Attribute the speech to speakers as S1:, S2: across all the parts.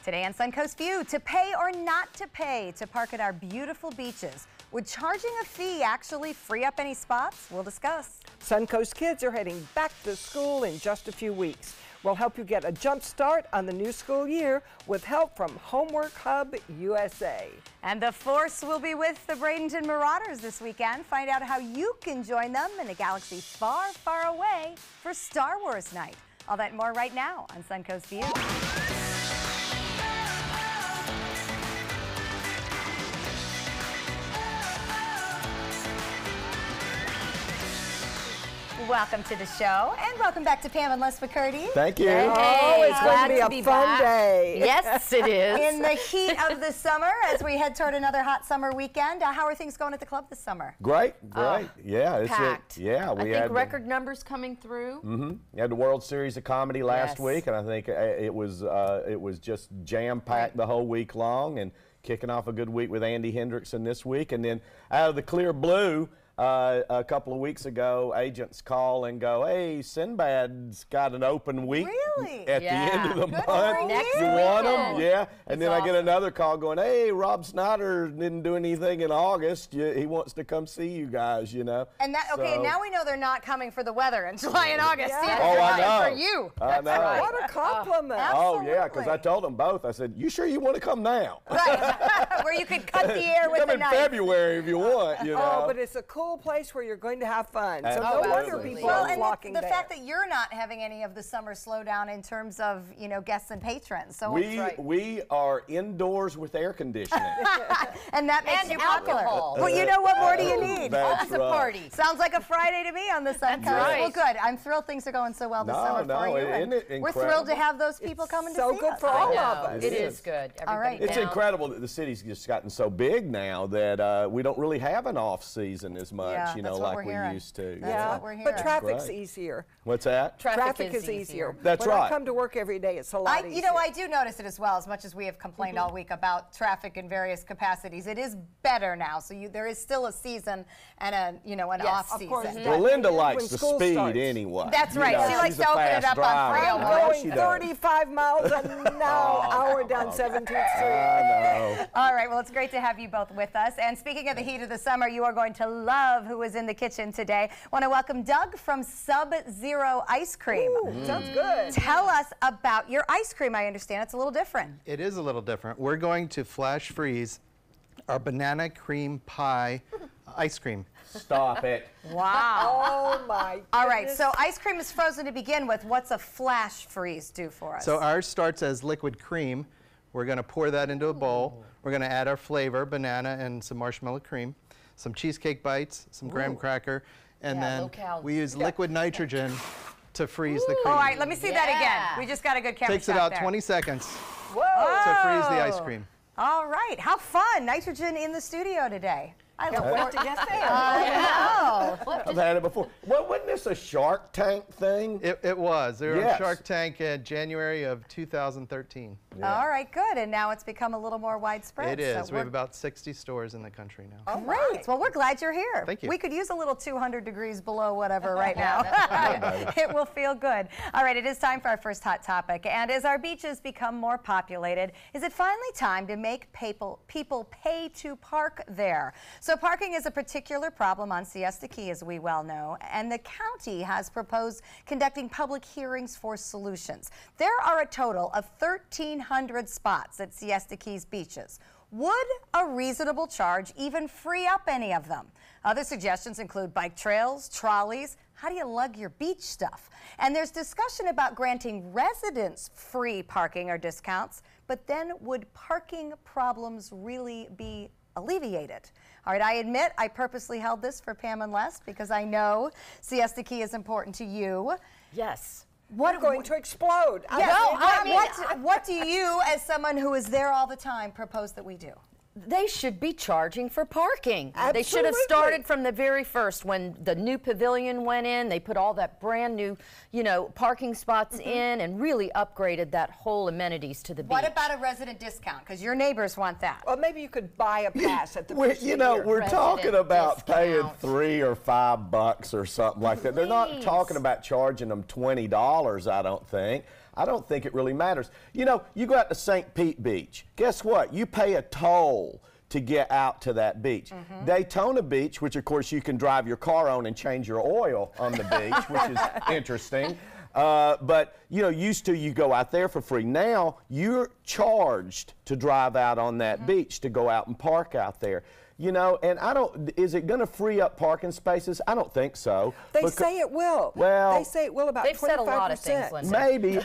S1: Today on Suncoast View, to pay or not to pay to park at our beautiful beaches. Would charging a fee actually free up any spots? We'll discuss.
S2: Suncoast kids are heading back to school in just a few weeks. We'll help you get a jump start on the new school year with help from Homework Hub USA.
S1: And the Force will be with the Bradenton Marauders this weekend. Find out how you can join them in a galaxy far, far away for Star Wars night. All that and more right now on Suncoast View. Welcome to the show, and welcome back to Pam and Les McCurdy.
S3: Thank you.
S1: Hey,
S2: oh, it's going to be a fun day.
S1: Yes, it is. In the heat of the summer, as we head toward another hot summer weekend. How are things going at the club this summer?
S3: Great. Yeah, it's
S4: packed.
S3: Yeah,
S4: I think record numbers coming through.
S3: We had the World Series of Comedy last week, and I think it was just jam-packed the whole week long, and kicking off a good week with Andy Hendrickson this week, and then out of the clear blue. A couple of weeks ago, agents call and go, "Hey, Sinbad's got an open week at the end of the month.
S4: Next
S3: you want
S4: weekend.
S3: him?" Yeah. And then
S4: That's
S3: I get another call going, "Hey, Rob Snyder didn't do anything in August. He wants to come see you guys, you know."
S1: And that now we know they're not coming for the weather in July and August.
S2: Yeah.
S3: Oh, I know.
S1: For you.
S3: I know.
S1: Right.
S2: What a compliment.
S3: Oh, yeah, because I told them both. I said, "You sure you want to come now?"
S1: Right. Where you could cut the air with
S3: Come
S1: a
S3: in
S1: knife.
S3: February if you want, you know.
S2: Oh, but it's a cool place where you're going to have fun. So
S3: Absolutely.
S2: no wonder people
S1: Well,
S2: are
S1: and
S2: flocking
S1: the
S2: there.
S1: fact that you're not having any of the summer slowdown in terms of, guests and patrons. So
S3: We are indoors with air conditioning.
S1: and that makes
S4: And
S1: you popular.
S4: alcohol.
S1: Well, you know what more do you need?
S3: That's
S4: It's a
S3: right.
S4: party.
S1: Sounds like a Friday to me on the Suncoast.
S4: right.
S1: Well, good. I'm thrilled things are going so well this summer for you.
S3: Isn't it
S1: We're
S3: incredible?
S1: thrilled to have those people coming to
S2: so
S1: see
S2: good
S1: us.
S2: for all
S4: No,
S2: of us.
S4: it is good.
S1: All right.
S4: Everybody
S3: It's
S4: down.
S3: incredible that the city's just gotten so big now that we don't really have an off season as much,
S1: Yeah, that's what
S3: like
S1: we're
S3: we
S1: hearing.
S3: used to.
S1: That's what we're hearing.
S2: But traffic's
S3: Right.
S2: easier.
S3: What's that?
S2: Traffic is easier.
S3: That's
S2: when I
S3: right.
S2: come to work every day, it's a lot easier.
S1: I do notice it as well. As much as we have complained all week about traffic in various capacities, it is better now. So there is still a season and an off
S2: of
S1: season.
S2: course.
S3: Well, Linda likes
S2: When
S3: the
S2: school
S3: speed
S2: starts.
S3: anyway.
S1: That's
S3: You
S1: right.
S3: know,
S1: She likes
S3: she's a
S1: to open it
S3: fast
S1: up on
S3: driver.
S1: freeway.
S2: I'm
S3: I know
S2: going
S3: she does.
S2: 35 miles an hour down 17th Street.
S3: I know.
S1: All right, well, it's great to have you both with us. And speaking of the heat of the summer, you are going to love who is in the kitchen today. Want to welcome Doug from Sub-Zero Ice Cream.
S2: Ooh, sounds good.
S1: Tell us about your ice cream. I understand it's a little different.
S5: It is a little different. We're going to flash freeze our banana cream pie ice cream.
S3: Stop it.
S1: Wow.
S2: Oh my
S1: All right,
S2: goodness.
S1: so ice cream is frozen to begin with. What's a flash freeze do for us?
S5: So ours starts as liquid cream. We're going to pour that into a bowl. We're going to add our flavor, banana and some marshmallow cream, some cheesecake bites, some graham cracker, and
S4: Yeah, low
S5: then
S4: calories.
S5: we use liquid nitrogen to freeze the cream.
S1: All right, let me see that
S4: Yeah.
S1: again. We just got a good camera
S5: Takes
S1: shot
S5: about
S1: there.
S5: 20 seconds
S2: Whoa.
S5: to freeze the ice cream.
S1: All right, how fun. Nitrogen in the studio today. I look forward to
S2: Yes, ma'am.
S3: I've had it before. Well, wasn't this a Shark Tank thing?
S5: It was. They were
S3: Yes.
S5: on Shark Tank in January of 2013.
S1: All right, good. And now it's become a little more widespread.
S5: It is.
S1: So
S5: We have
S1: we're
S5: about 60 stores in the country now.
S2: Oh,
S1: great. Well, we're glad you're here.
S5: Thank you.
S1: We could use a little 200 degrees below whatever right now. It will feel good. All right, it is time for our first hot topic. And as our beaches become more populated, is it finally time to make people pay to park there? So parking is a particular problem on Siesta Key, as we well know, and the county has proposed conducting public hearings for solutions. There are a total of 1,300 spots at Siesta Key's beaches. Would a reasonable charge even free up any of them? Other suggestions include bike trails, trolleys. How do you lug your beach stuff? And there's discussion about granting residents free parking or discounts, but then would parking problems really be alleviated? All right, I admit I purposely held this for Pam and Les because I know Siesta Key is important to you.
S4: Yes.
S2: We're going to explode.
S1: What do you, as someone who is there all the time, propose that we do?
S4: They should be charging for parking. They should have
S2: Absolutely.
S4: started from the very first when the new pavilion went in. They put all that brand new, parking spots in and really upgraded that whole amenities to the beach.
S1: What about a resident discount? Because your neighbors want that.
S2: Well, maybe you could buy a pass at the first
S3: We're
S4: Resident
S3: talking about paying
S4: discount.
S3: $3 or $5 or something like that. They're not
S4: Please.
S3: talking about charging them $20, I don't think. I don't think it really matters. You know, you go out to St. Pete Beach. Guess what? You pay a toll to get out to that beach. Daytona Beach, which of course you can drive your car on and change your oil on the beach, which is interesting. But you know, used to you go out there for free. Now you're charged to drive out on that beach to go out and park out there. You know, and is it going to free up parking spaces? I don't think so.
S2: They say it will.
S3: Well,
S2: they say it will about 25%.
S4: They've said a lot of things, Lindsay.
S3: Maybe. You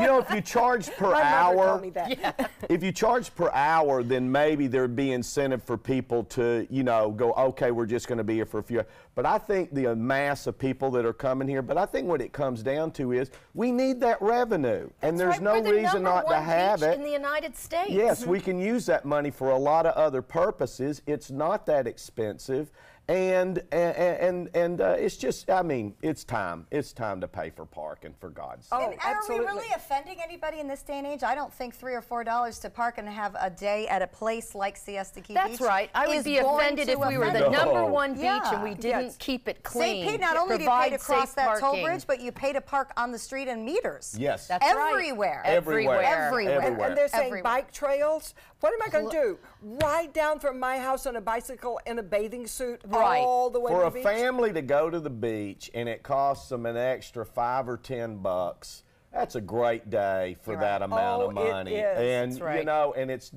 S3: know, if you charge per
S2: My mother
S3: hour,
S2: told me that.
S3: if you charge per hour, then maybe there'd be incentive for people to, you know, go, okay, we're just going to be here for a few hours. But I think the mass of people that are coming here, but I think what it comes down to is we need that revenue. And there's no reason not to have it.
S4: In the United States.
S3: Yes, we can use that money for a lot of other purposes. It's not that expensive. And it's just, I mean, it's time. It's time to pay for parking, for God's sake.
S2: Oh,
S1: And are
S2: absolutely.
S1: we really offending anybody in this day and age? I don't think $3 or $4 to park and have a day at a place like Siesta Key Beach.
S4: That's right. I would
S1: is
S4: be
S1: going
S4: offended
S1: to
S4: if we were the
S1: offend
S3: No.
S4: #1 beach
S1: Yeah.
S4: and we didn't
S2: Yes.
S4: keep it clean.
S1: St. Pete, not only do you pay to
S4: provide
S1: cross
S4: safe
S1: that toll
S4: parking.
S1: bridge, but you pay to park on the street and meters.
S3: Yes.
S4: That's right.
S1: Everywhere.
S3: Everywhere.
S1: Everywhere.
S3: Everywhere.
S2: And they're saying
S1: Everywhere.
S2: bike trails. What am I going to do? Ride down from my house on a bicycle in a bathing suit
S4: Right.
S2: all the way
S3: For
S2: to
S3: a
S2: the beach?
S3: family to go to the beach and it costs them an extra $5 or $10, that's a great day for
S1: You're
S3: that
S1: right.
S3: amount
S2: Oh,
S3: of
S2: it
S3: money.
S2: is.
S3: And
S4: That's right.
S3: you know, and it's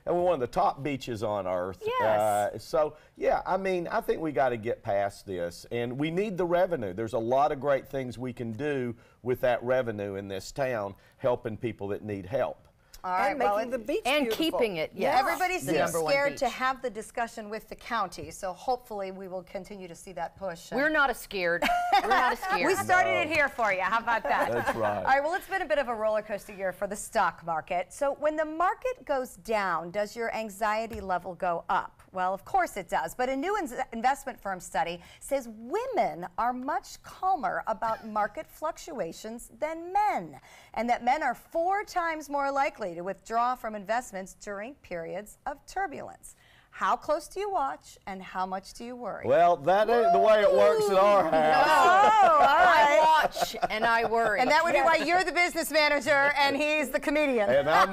S3: one of the top beaches on earth.
S4: Yes.
S3: So yeah, I mean, I think we got to get past this, and we need the revenue. There's a lot of great things we can do with that revenue in this town, helping people that need help.
S1: All right,
S2: And
S1: well,
S2: making the beach
S4: And
S2: beautiful.
S4: keeping it, yes.
S1: Everybody's
S4: The
S1: getting
S4: #1
S1: scared
S4: beach.
S1: to have the discussion with the county, so hopefully we will continue to see that push.
S4: We're not scared. We're not scared.
S1: We started it here for you. How about that?
S3: That's right.
S1: All right, well, it's been a bit of a roller coaster year for the stock market. So when the market goes down, does your anxiety level go up? Well, of course it does. But a new investment firm study says women are much calmer about market fluctuations than men, and that men are 4 times more likely to withdraw from investments during periods of turbulence. How close do you watch, and how much do you worry?
S3: Well, that ain't the way it works at our house.
S1: Oh, all right.
S4: I watch and I worry.
S1: And that would be why you're the business manager and he's the comedian.
S3: And I'm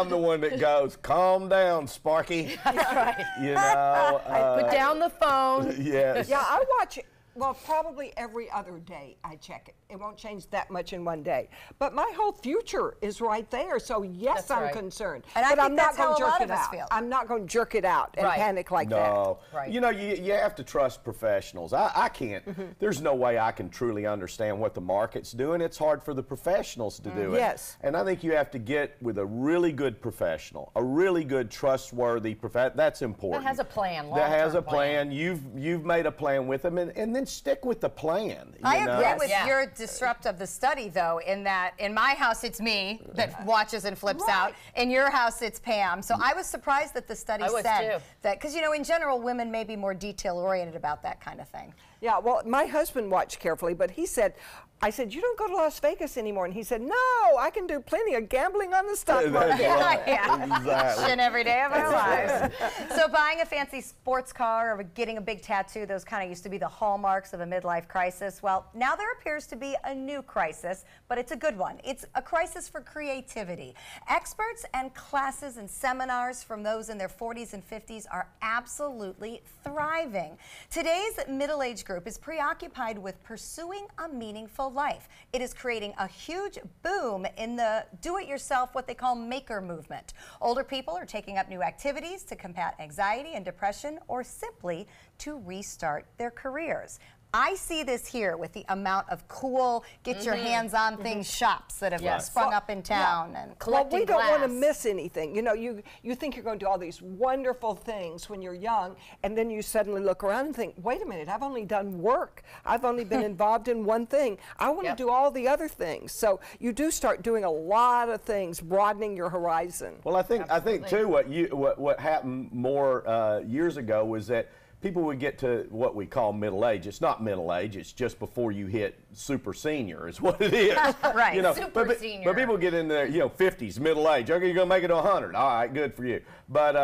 S3: the one that goes, calm down, Sparky.
S4: That's right.
S3: You know.
S4: Put down the phone.
S3: Yes.
S2: Yeah, I watch it. Well, probably every other day I check it. It won't change that much in one day. But my whole future is right there. So yes,
S4: That's
S2: I'm
S4: right.
S2: concerned.
S1: And I
S2: but
S1: think
S2: I'm
S1: that's
S2: not
S1: how
S2: going to
S1: a lot
S2: jerk
S1: of
S2: it
S1: us
S2: out.
S1: feel.
S2: I'm not going to jerk it out and
S4: Right.
S2: panic like
S3: No.
S4: Right.
S3: You know, you have to trust professionals. I can't. There's no way I can truly understand what the market's doing. It's hard for the professionals to do it.
S2: Yes.
S3: And I think you have to get with a really good professional, a really good, trustworthy professional. That's important.
S4: That has a plan,
S3: That has a
S4: long-term plan.
S3: plan. You've made a plan with them, and then stick with the plan.
S1: I
S3: you know?
S1: agree with
S4: Yeah.
S1: your disrupt of the study, though, in that in my house it's me that watches and flips out. In your house it's Pam. So I was surprised that the study
S4: I was
S1: said
S4: too.
S1: that, because, you know, in general, women may be more detail-oriented about that kind of thing.
S2: Yeah, well, my husband watched carefully, but he said, I said, you don't go to Las Vegas anymore. And he said, no, I can do plenty of gambling on the stock
S3: That's
S2: market.
S3: right.
S1: Yeah.
S3: Exactly.
S1: In every day of our lives. So buying a fancy sports car or getting a big tattoo, those kind of used to be the hallmarks of a midlife crisis. Well, now there appears to be a new crisis, but it's a good one. It's a crisis for creativity. Experts and classes and seminars from those in their 40s and 50s are absolutely thriving. Today's middle-aged group is preoccupied with pursuing a meaningful life. It is creating a huge boom in the do-it-yourself, what they call maker movement. Older people are taking up new activities to combat anxiety and depression, or simply to restart their careers. I see this here with the amount of cool, get your hands on things shops that have
S4: Yes.
S1: sprung up in town. And
S2: Well,
S4: Collecting
S2: we don't want to
S4: glass.
S2: miss anything. You know, you think you're going to do all these wonderful things when you're young, and then you suddenly look around and think, wait a minute, I've only done work. I've only been involved in one thing. I want
S4: Yep.
S2: to do all the other things. So you do start doing a lot of things, broadening your horizon.
S3: Well, I think too what happened more years ago was that people would get to what we call middle age. It's not middle age. It's just before you hit super senior is what it is.
S1: Right.
S3: You know,
S4: Super
S3: but,
S4: senior.
S3: But people get in their 50s, middle age. Okay, you're gonna make it to 100. All right, good for you. But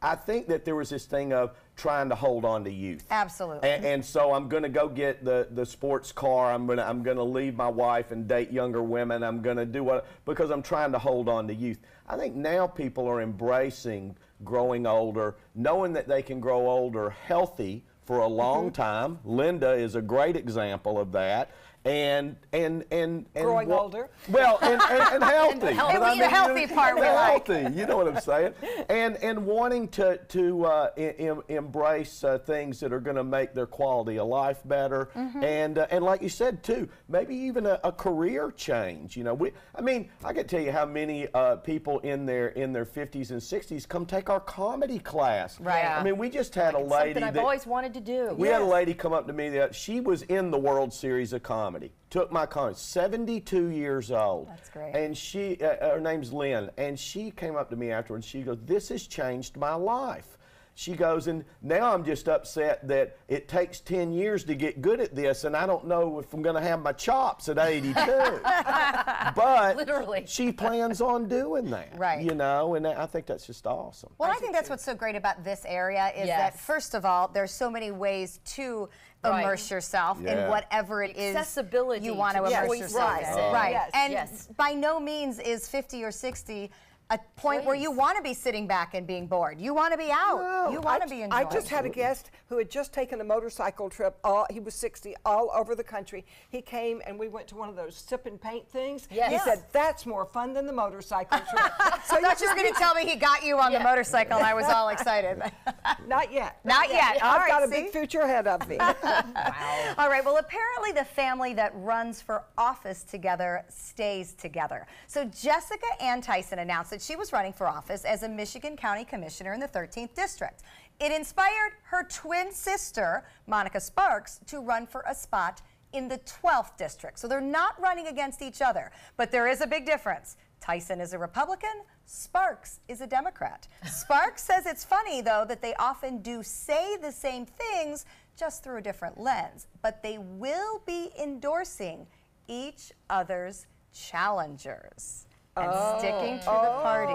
S3: I think that there was this thing of trying to hold on to youth.
S1: Absolutely.
S3: And so I'm going to go get the sports car. I'm gonna leave my wife and date younger women. I'm going to do what, because I'm trying to hold on to youth. I think now people are embracing growing older, knowing that they can grow older healthy for a long time. Linda is a great example of that. And
S2: Growing older.
S3: Well, and healthy.
S1: The healthy part we like.
S3: Healthy, you know what I'm saying? And wanting to embrace things that are going to make their quality of life better. And like you said too, maybe even a career change. You know, I mean, I can tell you how many people in their 50s and 60s come take our comedy class.
S1: Right.
S3: I mean, we just had a lady
S4: Something I've always wanted to do.
S3: We had a lady come up to me. She was in the World Series of Comedy. Took my comedy. 72 years old.
S1: That's great.
S3: And she, her name's Lynn, and she came up to me afterwards. She goes, "This has changed my life." She goes, "And now I'm just upset that it takes 10 years to get good at this, and I don't know if I'm going to have my chops at 82. But
S4: Literally.
S3: she plans on doing that.
S1: Right.
S3: You know, and I think that's just awesome.
S1: Well, I think that's what's so great about this area is that, first of all, there's so many ways to immerse yourself in whatever it is
S4: Accessibility
S1: you want to
S4: to
S1: immerse yourself in. Right.
S2: Yes.
S1: And by no means is 50 or 60 a point where you want to be sitting back and being bored. You want to be out.
S2: No,
S1: you want to be enjoying.
S2: I just had a guest who had just taken a motorcycle trip. He was 60, all over the country. He came and we went to one of those sip and paint things.
S4: Yes.
S2: He said, "That's more fun than the motorcycle trip."
S1: So I thought you were going to tell me he got you on the motorcycle, and I was all excited.
S2: Not yet.
S1: Not yet. All
S2: I've
S1: right,
S2: got a
S1: see?
S2: big future ahead of me.
S1: Wow. All right, well, apparently the family that runs for office together stays together. So Jessica Ann Tyson announced that she was running for office as a Michigan County Commissioner in the 13th District. It inspired her twin sister, Monica Sparks, to run for a spot in the 12th District. So they're not running against each other, but there is a big difference. Tyson is a Republican, Sparks is a Democrat. Sparks says it's funny, though, that they often do say the same things, just through a different lens, but they will be endorsing each other's challengers and sticking to the party.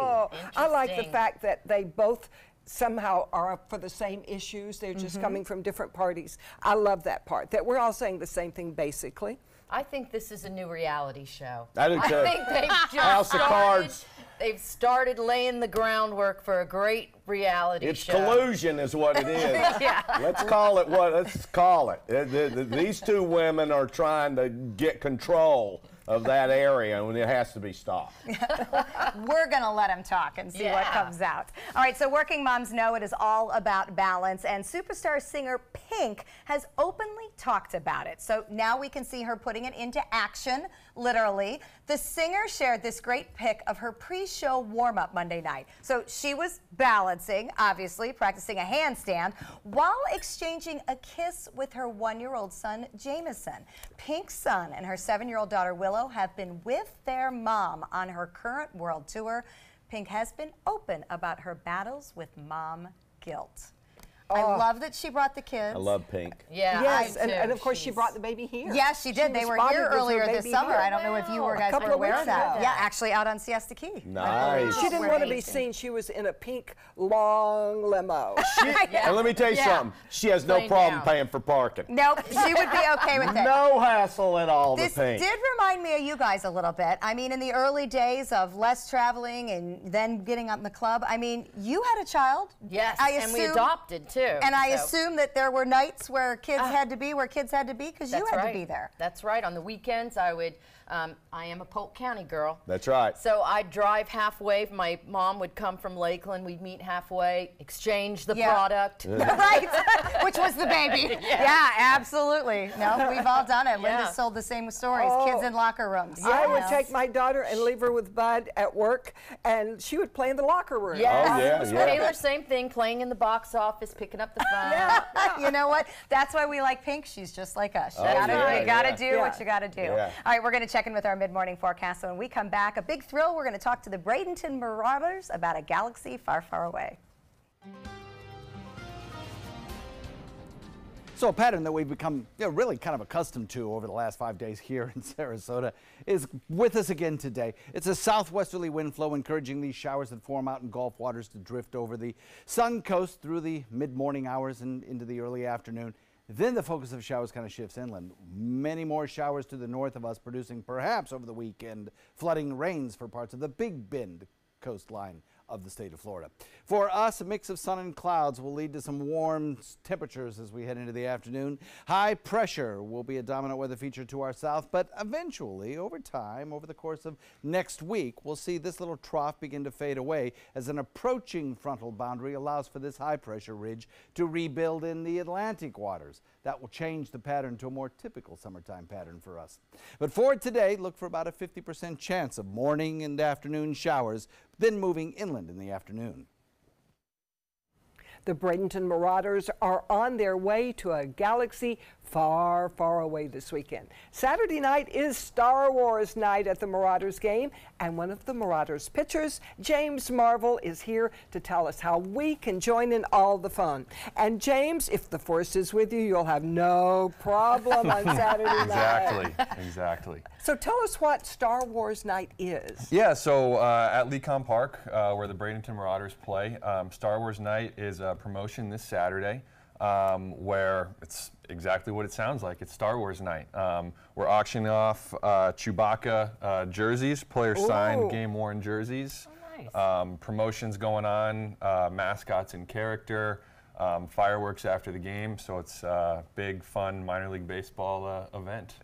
S2: I like the fact that they both somehow are up for the same issues. They're just coming from different parties. I love that part, that we're all saying the same thing, basically.
S4: I think this is a new reality show.
S3: I do too.
S4: I think they've
S3: House of Cards.
S4: They've started laying the groundwork for a great reality
S3: It's
S4: show.
S3: collusion is what it is. Let's call it what, let's call it. These two women are trying to get control of that area, and it has to be stopped.
S1: We're going to let him talk and see what comes out. All right, so working moms know it is all about balance, and superstar singer Pink has openly talked about it. So now we can see her putting it into action, literally. The singer shared this great pic of her pre-show warm-up Monday night. So she was balancing, obviously, practicing a handstand, while exchanging a kiss with her 1-year-old son, Jameson. Pink's son and her 7-year-old daughter, Willow, have been with their mom on her current world tour. Pink has been open about her battles with mom guilt. I love that she brought the kids.
S3: I love Pink.
S4: Yeah,
S2: Yes,
S4: I do.
S2: and of course she brought the baby here.
S1: Yes, she did. They were
S2: responded
S1: here
S2: with her
S1: earlier this
S2: baby
S1: summer.
S2: here.
S1: I don't know if you guys
S2: couple
S1: were
S2: of
S1: aware
S2: weeks
S1: of that.
S2: ago.
S1: Yeah, actually out on Siesta Key.
S3: Nice.
S2: She didn't want to be seen. She was in a pink, long limo.
S3: And let me tell you something. She has no
S4: Plain
S3: problem
S4: down.
S3: paying for parking.
S1: Nope, she would be okay with it.
S3: No hassle at all
S1: This
S3: to Pink.
S1: did remind me of you guys a little bit. I mean, in the early days of less traveling and then getting out in the club, I mean, you had a child.
S4: Yes,
S1: I
S4: and we
S1: assume-
S4: adopted too.
S1: And I
S4: so.
S1: assume that there were nights where kids had to be where kids had to be because you
S4: That's
S1: had
S4: right.
S1: to be there.
S4: That's right. On the weekends, I would. I am a Polk County girl.
S3: That's right.
S4: So I'd drive halfway. My mom would come from Lakeland. We'd meet halfway, exchange the product.
S1: Right, which was the baby. Yeah, absolutely. No, we've all done it. Linda sold the same stories. Kids in locker rooms.
S2: I would
S1: Yes.
S2: take my daughter and leave her with Bud at work, and she would play in the locker room.
S4: Yes.
S3: Oh, yeah, yeah.
S4: Taylor, same thing, playing in the box office, picking up the phone.
S1: You know what? That's why we like Pink. She's just like us. You
S3: Oh,
S1: gotta,
S3: yeah,
S1: you gotta
S3: yeah.
S1: do what you gotta do.
S3: Yeah.
S1: All right, we're gonna check in with our mid-morning forecast. So when we come back, a big thrill. We're gonna talk to the Bradenton Marauders about a galaxy far, far away.
S6: So a pattern that we've become really kind of accustomed to over the last 5 days here in Sarasota is with us again today. It's a southwesterly wind flow encouraging these showers that form out in Gulf waters to drift over the Suncoast through the mid-morning hours and into the early afternoon. Then the focus of showers kind of shifts inland. Many more showers to the north of us, producing perhaps over the weekend flooding rains for parts of the Big Bend coastline of the state of Florida. For us, a mix of sun and clouds will lead to some warm temperatures as we head into the afternoon. High pressure will be a dominant weather feature to our south, but eventually, over time, over the course of next week, we'll see this little trough begin to fade away as an approaching frontal boundary allows for this high pressure ridge to rebuild in the Atlantic waters. That will change the pattern to a more typical summertime pattern for us. But for today, look for about a 50% chance of morning and afternoon showers, then moving inland in the afternoon.
S2: The Bradenton Marauders are on their way to a galaxy far, far away this weekend. Saturday night is Star Wars night at the Marauders game, and one of the Marauders pitchers, James Marvel, is here to tell us how we can join in all the fun. And James, if the Force is with you, you'll have no problem on Saturday night.
S7: Exactly.
S2: So tell us what Star Wars night is.
S7: Yeah, so at Lecon Park, where the Bradenton Marauders play, Star Wars night is a promotion this Saturday. Where it's exactly what it sounds like. It's Star Wars night. We're auctioning off Chewbacca jerseys, player-signed, game-worn jerseys.
S4: Oh, nice.
S7: Promotions going on, mascots in character, fireworks after the game. So it's a big, fun minor league baseball event.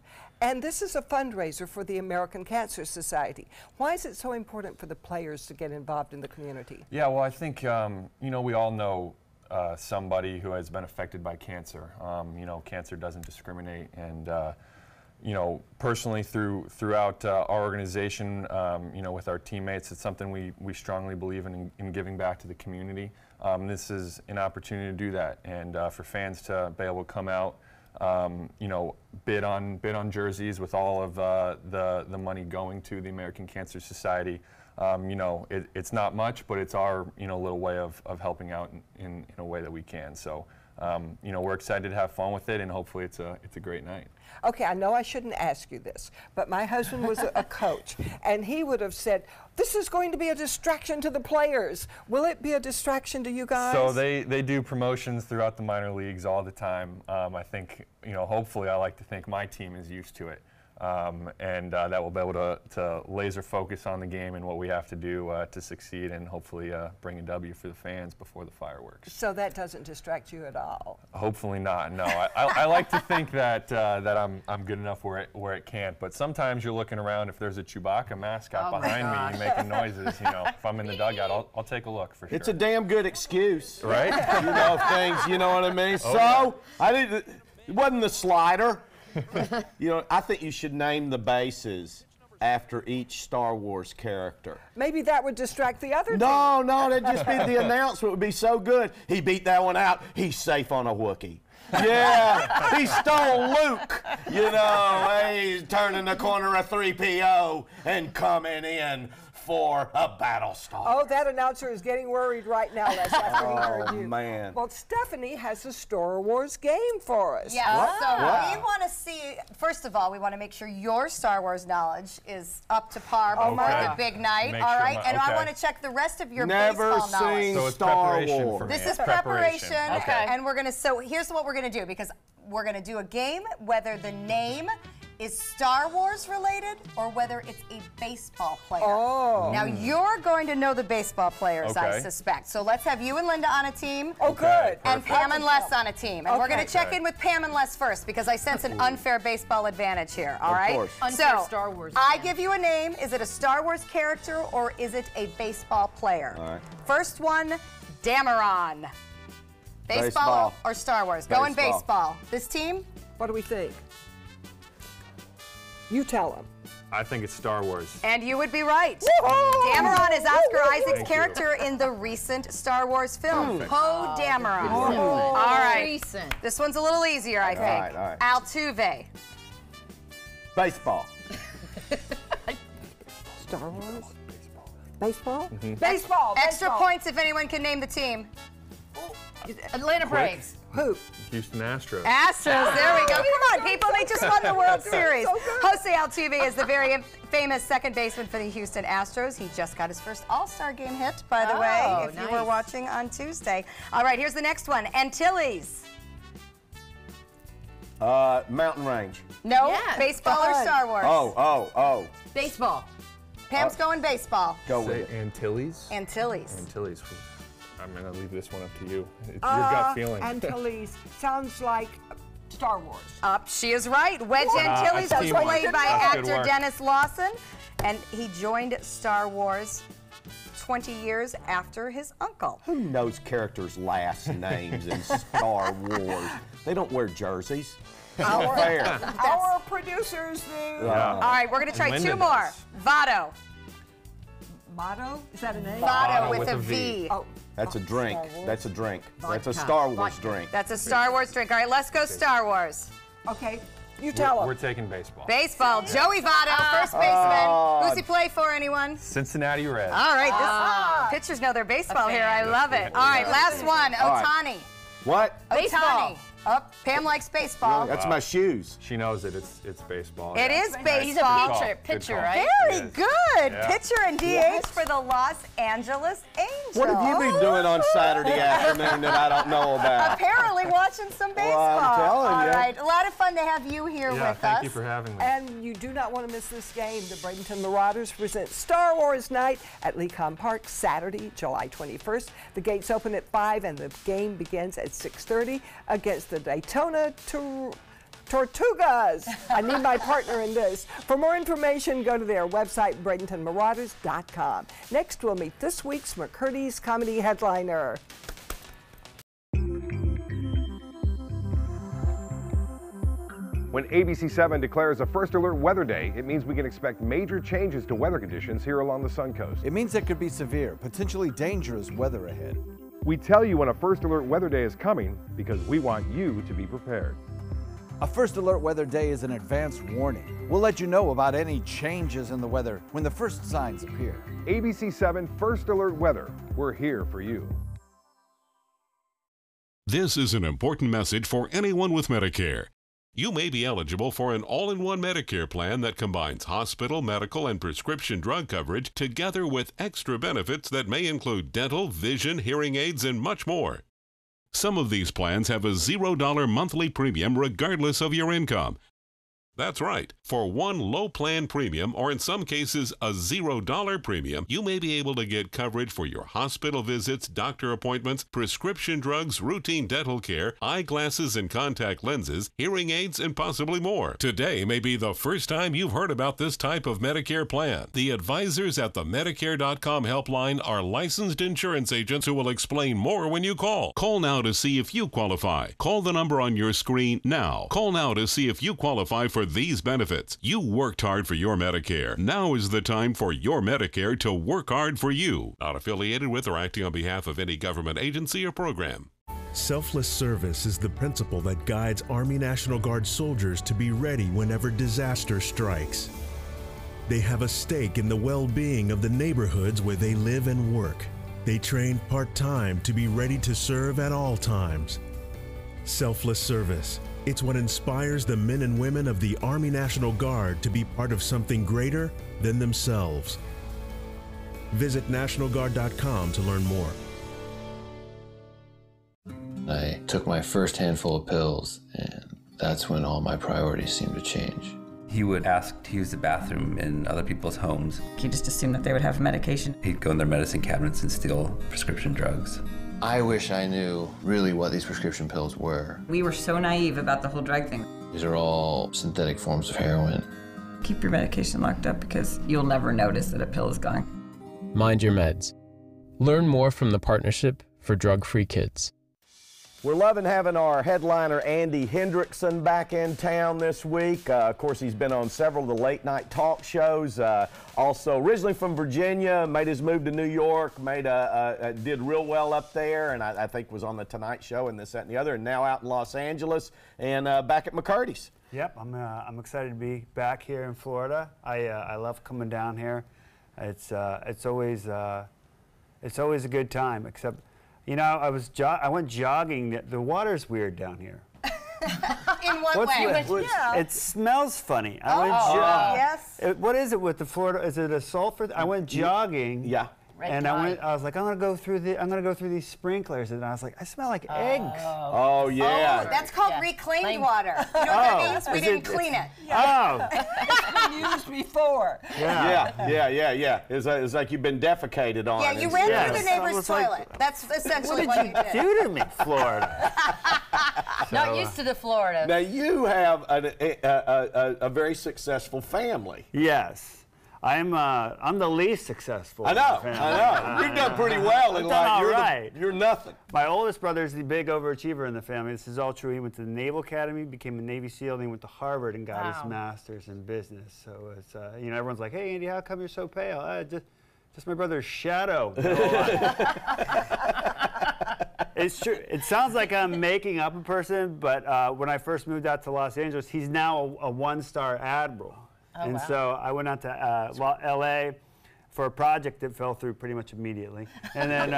S2: And this is a fundraiser for the American Cancer Society. Why is it so important for the players to get involved in the community?
S7: Yeah, well, I think, you know, we all know somebody who has been affected by cancer. You know, cancer doesn't discriminate, and you know, personally throughout our organization, you know, with our teammates, it's something we strongly believe in giving back to the community. This is an opportunity to do that, and for fans to be able to come out, you know, bid on jerseys with all of the money going to the American Cancer Society. You know, it's not much, but it's our, you know, little way of helping out in a way that we can. So, you know, we're excited to have fun with it, and hopefully it's a great night.
S2: Okay, I know I shouldn't ask you this, but my husband was a coach, and he would have said, this is going to be a distraction to the players. Will it be a distraction to you guys?
S7: So they do promotions throughout the minor leagues all the time. I think, you know, hopefully I like to think my team is used to it. And that will be able to laser focus on the game and what we have to do to succeed, and hopefully bring a W for the fans before the fireworks.
S2: So that doesn't distract you at all?
S7: Hopefully not. No, I like to think that that I'm good enough where it can't. But sometimes you're looking around, if there's a Chewbacca mascot behind me making noises, you know, if I'm in the dugout, I'll take a look for sure.
S3: It's a damn good excuse,
S7: right?
S3: You know, things. You know what I mean? Oh, so yeah. It wasn't the slider. You know, I think you should name the bases after each Star Wars character.
S2: Maybe that would distract the other team.
S3: No, that'd just be the announcement would be so good. He beat that one out. He's safe on a Wookiee. Yeah, he stole Luke. You know, he's turning the corner of 3PO and coming in for a battle star.
S2: Oh, that announcer is getting worried right now, Les, after he heard you.
S3: Oh, man.
S2: Well, Stephanie has a Star Wars game for us.
S1: Yeah, so we want to see, first of all, we want to make sure your Star Wars knowledge is up to par before the big night, all right? And I want to check the rest of your baseball knowledge.
S7: So it's preparation for me.
S1: This is preparation,
S7: Okay.
S1: and we're going to, so here's what we're going to do, because we're going to do a game, whether the name is Star Wars related or whether it's a baseball player.
S2: Oh.
S1: Now you're going to know the baseball players, I suspect. So let's have you and Linda on a team.
S2: Oh, good.
S1: And Pam and Les on a team. And we're going to check in with Pam and Les first, because I sense an unfair baseball advantage here, all right?
S3: Of course.
S4: Unfair
S1: So,
S4: Star Wars
S1: I
S4: advantage.
S1: give you a name. Is it a Star Wars character or is it a baseball player?
S3: All right.
S1: First one, Dameron.
S3: Baseball.
S1: Or Star Wars? Going
S3: Baseball.
S1: baseball. This team?
S2: What do we think? You tell him.
S7: I think it's Star Wars.
S1: And you would be right. Dameron is Oscar Isaac's character in the recent Star Wars film, Poe Dameron. All right.
S4: Recent.
S1: This one's a little easier, I think.
S3: right, all right.
S1: Altuve.
S3: Baseball.
S2: Star Wars? Baseball? Baseball.
S1: Extra
S2: baseball.
S1: points if anyone can name the team.
S4: Atlanta Braves.
S2: Who?
S7: Houston Astros.
S1: Astros, there we go. Come on, people, they just won the World Series. Jose Altuve is the very famous second baseman for the Houston Astros. He just got his first All-Star game hit, by the way, if you were watching on Tuesday. All right, here's the next one. Antilles.
S3: Mountain Range.
S1: No,
S4: Yeah,
S1: baseball or Star Wars?
S3: Oh.
S4: Baseball.
S1: Pam's going baseball.
S3: Go with
S7: Say
S3: it.
S7: Antilles.
S1: Antilles.
S7: Antilles. I'm gonna leave this one up to you. It's your gut feeling.
S2: Antilles sounds like Star Wars.
S1: She is right. Wedge Antilles
S7: that's
S1: was
S7: teamwork.
S1: played by
S7: That's good
S1: actor
S7: work.
S1: Dennis Lawson, and he joined Star Wars 20 years after his uncle.
S3: Who knows characters' last names in Star Wars? They don't wear jerseys.
S2: Our producers do.
S1: All right, we're going to try
S7: Linda
S1: two more.
S7: does.
S1: Vado.
S2: Motto? Is that a name?
S1: Vado with
S7: with
S1: a
S7: a
S1: V.
S7: V.
S2: Oh,
S3: That's a drink.
S2: Star Wars.
S3: That's a drink. That's a
S4: Vodka.
S3: Star Wars
S4: Vodka.
S3: drink.
S1: That's a Star Wars drink. All right, let's go Star Wars.
S2: okay. You tell
S7: We're
S2: them.
S7: taking baseball.
S1: Baseball. Joey Votto, first baseman. Who's he play for, anyone?
S7: Cincinnati Reds.
S1: All right, this pitchers know their baseball here. I love it. All right, last one.
S3: right.
S1: Otani.
S3: What?
S1: Otani. Oh, Pam likes baseball.
S3: That's my shoes.
S7: She knows it. It's baseball.
S1: It
S7: yeah.
S1: is
S4: He's
S1: baseball.
S4: a
S7: Good
S4: pitcher,
S7: call.
S4: right?
S1: Very
S7: Yes.
S1: good.
S7: Yeah.
S1: Pitcher and DH for the Los Angeles Angels.
S3: What have you been doing on Saturday afternoon that I don't know about?
S1: Apparently watching some baseball.
S3: I'm telling
S1: All
S3: you.
S1: right, a lot of fun to have you here
S7: Yeah,
S1: with
S7: thank
S1: us.
S7: you for having me.
S2: And you do not want to miss this game. The Bradenton Marauders present Star Wars Night at Lecom Park Saturday, July 21st. The gates open at 5 and the game begins at 6:30 against the Daytona Tortugas. I need my partner in this. For more information, go to their website, BradentonMarauders.com. Next, we'll meet this week's McCurdy's comedy headliner.
S8: When ABC7 declares a first alert weather day, it means we can expect major changes to weather conditions here along the Suncoast.
S6: It means there could be severe, potentially dangerous weather ahead.
S8: We tell you when a first alert weather day is coming because we want you to be prepared.
S6: A first alert weather day is an advance warning. We'll let you know about any changes in the weather when the first signs appear.
S8: ABC7 First Alert Weather. We're here for you.
S9: This is an important message for anyone with Medicare. You may be eligible for an all-in-one Medicare plan that combines hospital, medical, and prescription drug coverage together with extra benefits that may include dental, vision, hearing aids, and much more. Some of these plans have a $0 monthly premium regardless of your income. That's right. For one low plan premium, or in some cases a $0 premium, you may be able to get coverage for your hospital visits, doctor appointments, prescription drugs, routine dental care, eyeglasses and contact lenses, hearing aids, and possibly more. Today may be the first time you've heard about this type of Medicare plan. The advisors at the Medicare.com helpline are licensed insurance agents who will explain more when you call. Call now to see if you qualify. Call the number on your screen now. Call now to see if you qualify for these benefits. You worked hard for your Medicare. Now is the time for your Medicare to work hard for you. Not affiliated with or acting on behalf of any government agency or program.
S10: Selfless service is the principle that guides Army National Guard soldiers to be ready whenever disaster strikes. They have a stake in the well-being of the neighborhoods where they live and work. They train part-time to be ready to serve at all times. Selfless service. It's what inspires the men and women of the Army National Guard to be part of something greater than themselves. Visit NationalGuard.com to learn more.
S11: I took my first handful of pills, and that's when all my priorities seemed to change.
S12: He would ask to use the bathroom in other people's homes.
S13: He just assumed that they would have medication.
S12: He'd go in their medicine cabinets and steal prescription drugs.
S11: I wish I knew really what these prescription pills were.
S13: We were so naive about the whole drug thing.
S11: These are all synthetic forms of heroin.
S13: Keep your medication locked up because you'll never notice that a pill is gone.
S14: Mind your meds. Learn more from the Partnership for Drug-Free Kids.
S3: We're loving having our headliner Andy Hendrickson back in town this week. Of course, he's been on several of the late night talk shows. Also, originally from Virginia, made his move to New York, did real well up there, and I think was on the Tonight Show and this, that, and the other, and now out in Los Angeles and back at McCurdy's.
S15: Yep, I'm excited to be back here in Florida. I love coming down here. It's always a good time, except You know, I went jogging. The water's weird down here.
S1: In what way?
S15: It smells funny.
S1: Yes.
S15: What is it with the Florida? Is it a sulfur? I went jogging.
S3: Yeah.
S15: And I was like, I'm gonna go through these sprinklers, and I was like, I smell like eggs.
S3: Oh yeah.
S1: Oh, that's called reclaimed water. You know what that means? We didn't clean it.
S15: Oh.
S2: It's been used before.
S3: Yeah. It's like you've been defecated on.
S1: Yeah, you ran through the neighbor's toilet. That's essentially what you did.
S15: Do to me, Florida?
S4: Not used to the Florida.
S3: Now you have a very successful family.
S15: Yes. I'm the least successful.
S3: I know. You've done pretty well in life. You're nothing.
S15: My oldest brother is the big overachiever in the family. This is all true. He went to the Naval Academy, became a Navy SEAL, then he went to Harvard and got his master's in business. So it's everyone's like, hey Andy, how come you're so pale? Just my brother's shadow. It's true. It sounds like I'm making up a person, but when I first moved out to Los Angeles, he's now a one-star admiral. So I went out to L.A. for a project that fell through pretty much immediately. And then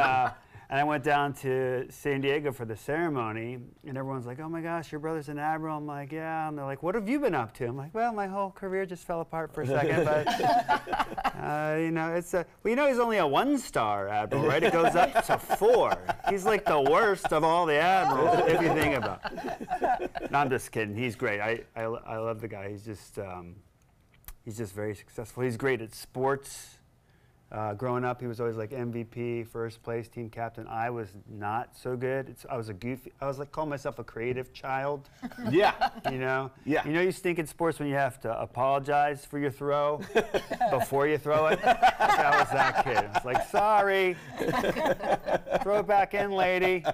S15: and I went down to San Diego for the ceremony, and everyone's like, oh my gosh, your brother's an admiral. I'm like, yeah. And they're like, what have you been up to? I'm like, well, my whole career just fell apart for a second. But, he's only a one-star admiral, right? It goes up to 4. He's like the worst of all the admirals, if you think about it. No, I'm just kidding. He's great. I love the guy. He's just very successful. He's great at sports. Growing up, he was always like MVP, first place, team captain. I was not so good. I was calling myself a creative child.
S3: Yeah.
S15: Yeah.
S3: You
S15: stink in sports when you have to apologize for your throw before you throw it. I was that kid. It's like, sorry. Throw it back in, lady.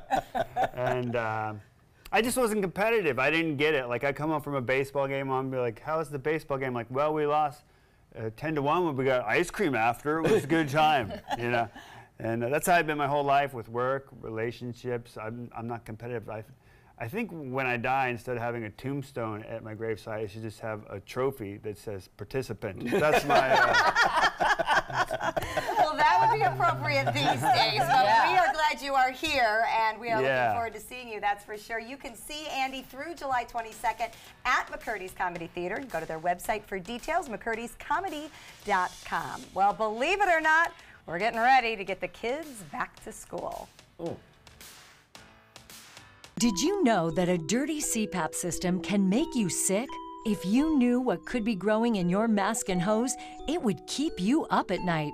S15: And I just wasn't competitive. I didn't get it. Like, I come home from a baseball game and be like, how was the baseball game? Like, well, we lost 10-1, but we got ice cream after. It was a good time, And that's how I've been my whole life with work, relationships. I'm not competitive. I think when I die, instead of having a tombstone at my gravesite, I should just have a trophy that says participant. That's my...
S1: Well, that would be appropriate these days. But we are glad you are here, and we are looking forward to seeing you, that's for sure. You can see Andy through July 22nd at McCurdy's Comedy Theater. Go to their website for details, mccurdyscomedy.com. Well, believe it or not, we're getting ready to get the kids back to school.
S3: Ooh.
S16: Did you know that a dirty CPAP system can make you sick? If you knew what could be growing in your mask and hose, it would keep you up at night.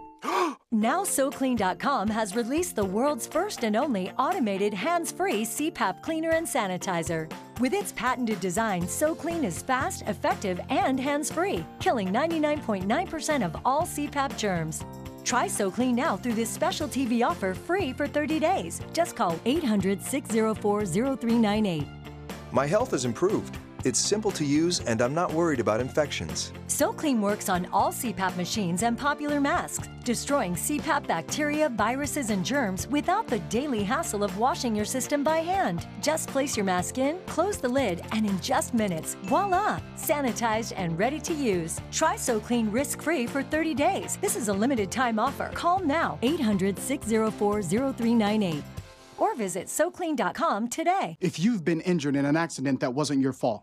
S16: Now SoClean.com has released the world's first and only automated hands-free CPAP cleaner and sanitizer. With its patented design, SoClean is fast, effective, and hands-free, killing 99.9% of all CPAP germs. Try SoClean now through this special TV offer free for 30 days. Just call 800-604-0398.
S17: My health has improved. It's simple to use, and I'm not worried about infections.
S16: SoClean works on all CPAP machines and popular masks, destroying CPAP bacteria, viruses, and germs without the daily hassle of washing your system by hand. Just place your mask in, close the lid, and in just minutes, voila! Sanitized and ready to use. Try SoClean risk-free for 30 days. This is a limited time offer. Call now, 800-604-0398. Or visit SoClean.com today.
S18: If you've been injured in an accident that wasn't your fault,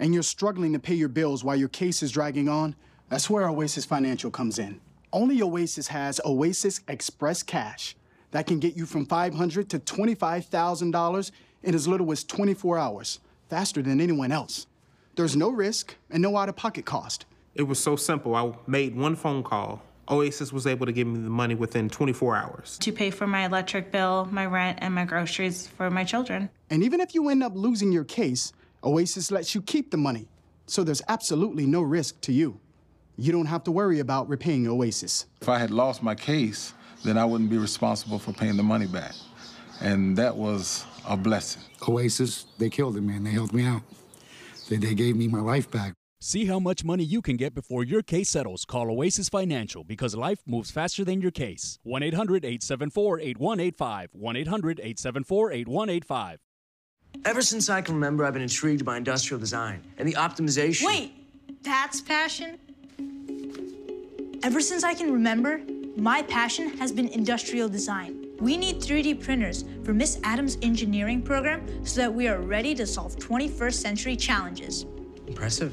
S18: and you're struggling to pay your bills while your case is dragging on, that's where Oasis Financial comes in. Only Oasis has Oasis Express Cash that can get you from $500 to $25,000 in as little as 24 hours, faster than anyone else. There's no risk and no out-of-pocket cost.
S19: It was so simple. I made one phone call. Oasis was able to give me the money within 24 hours.
S20: To pay for my electric bill, my rent, and my groceries for my children.
S18: And even if you end up losing your case, Oasis lets you keep the money, so there's absolutely no risk to you. You don't have to worry about repaying Oasis.
S21: If I had lost my case, then I wouldn't be responsible for paying the money back. And that was a blessing.
S22: Oasis, they killed it, man. They helped me out. They gave me my life back.
S23: See how much money you can get before your case settles. Call Oasis Financial, because life moves faster than your case. 1-800-874-8185. 1-800-874-8185.
S24: Ever since I can remember, I've been intrigued by industrial design and the optimization.
S25: Wait, that's passion? Ever since I can remember, my passion has been industrial design. We need 3D printers for Miss Adams' engineering program so that we are ready to solve 21st century challenges.
S24: Impressive.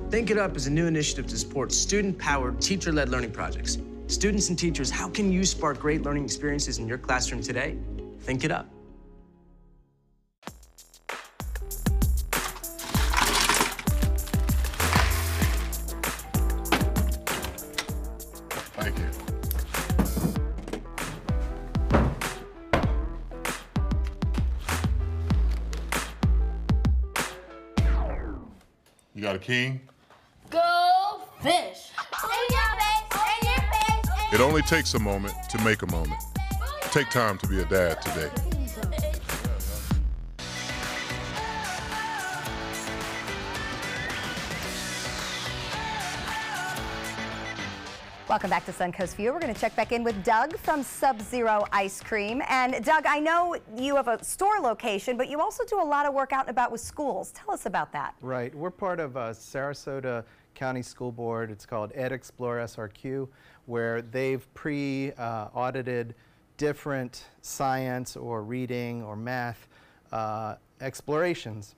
S24: Think It Up is a new initiative to support student-powered, teacher-led learning projects. Students and teachers, how can you spark great learning experiences in your classroom today? Think It Up.
S21: Thank you. You got a king?
S5: Go fish!
S21: It only takes a moment to make a moment. Take time to be a dad today.
S1: Welcome back to Suncoast View. We're going to check back in with Doug from Sub-Zero Ice Cream. And Doug, I know you have a store location, but you also do a lot of work out and about with schools. Tell us about that.
S6: Right. We're part of Sarasota County School Board. It's called Ed Explore SRQ, where they've pre-audited different science or reading or math explorations.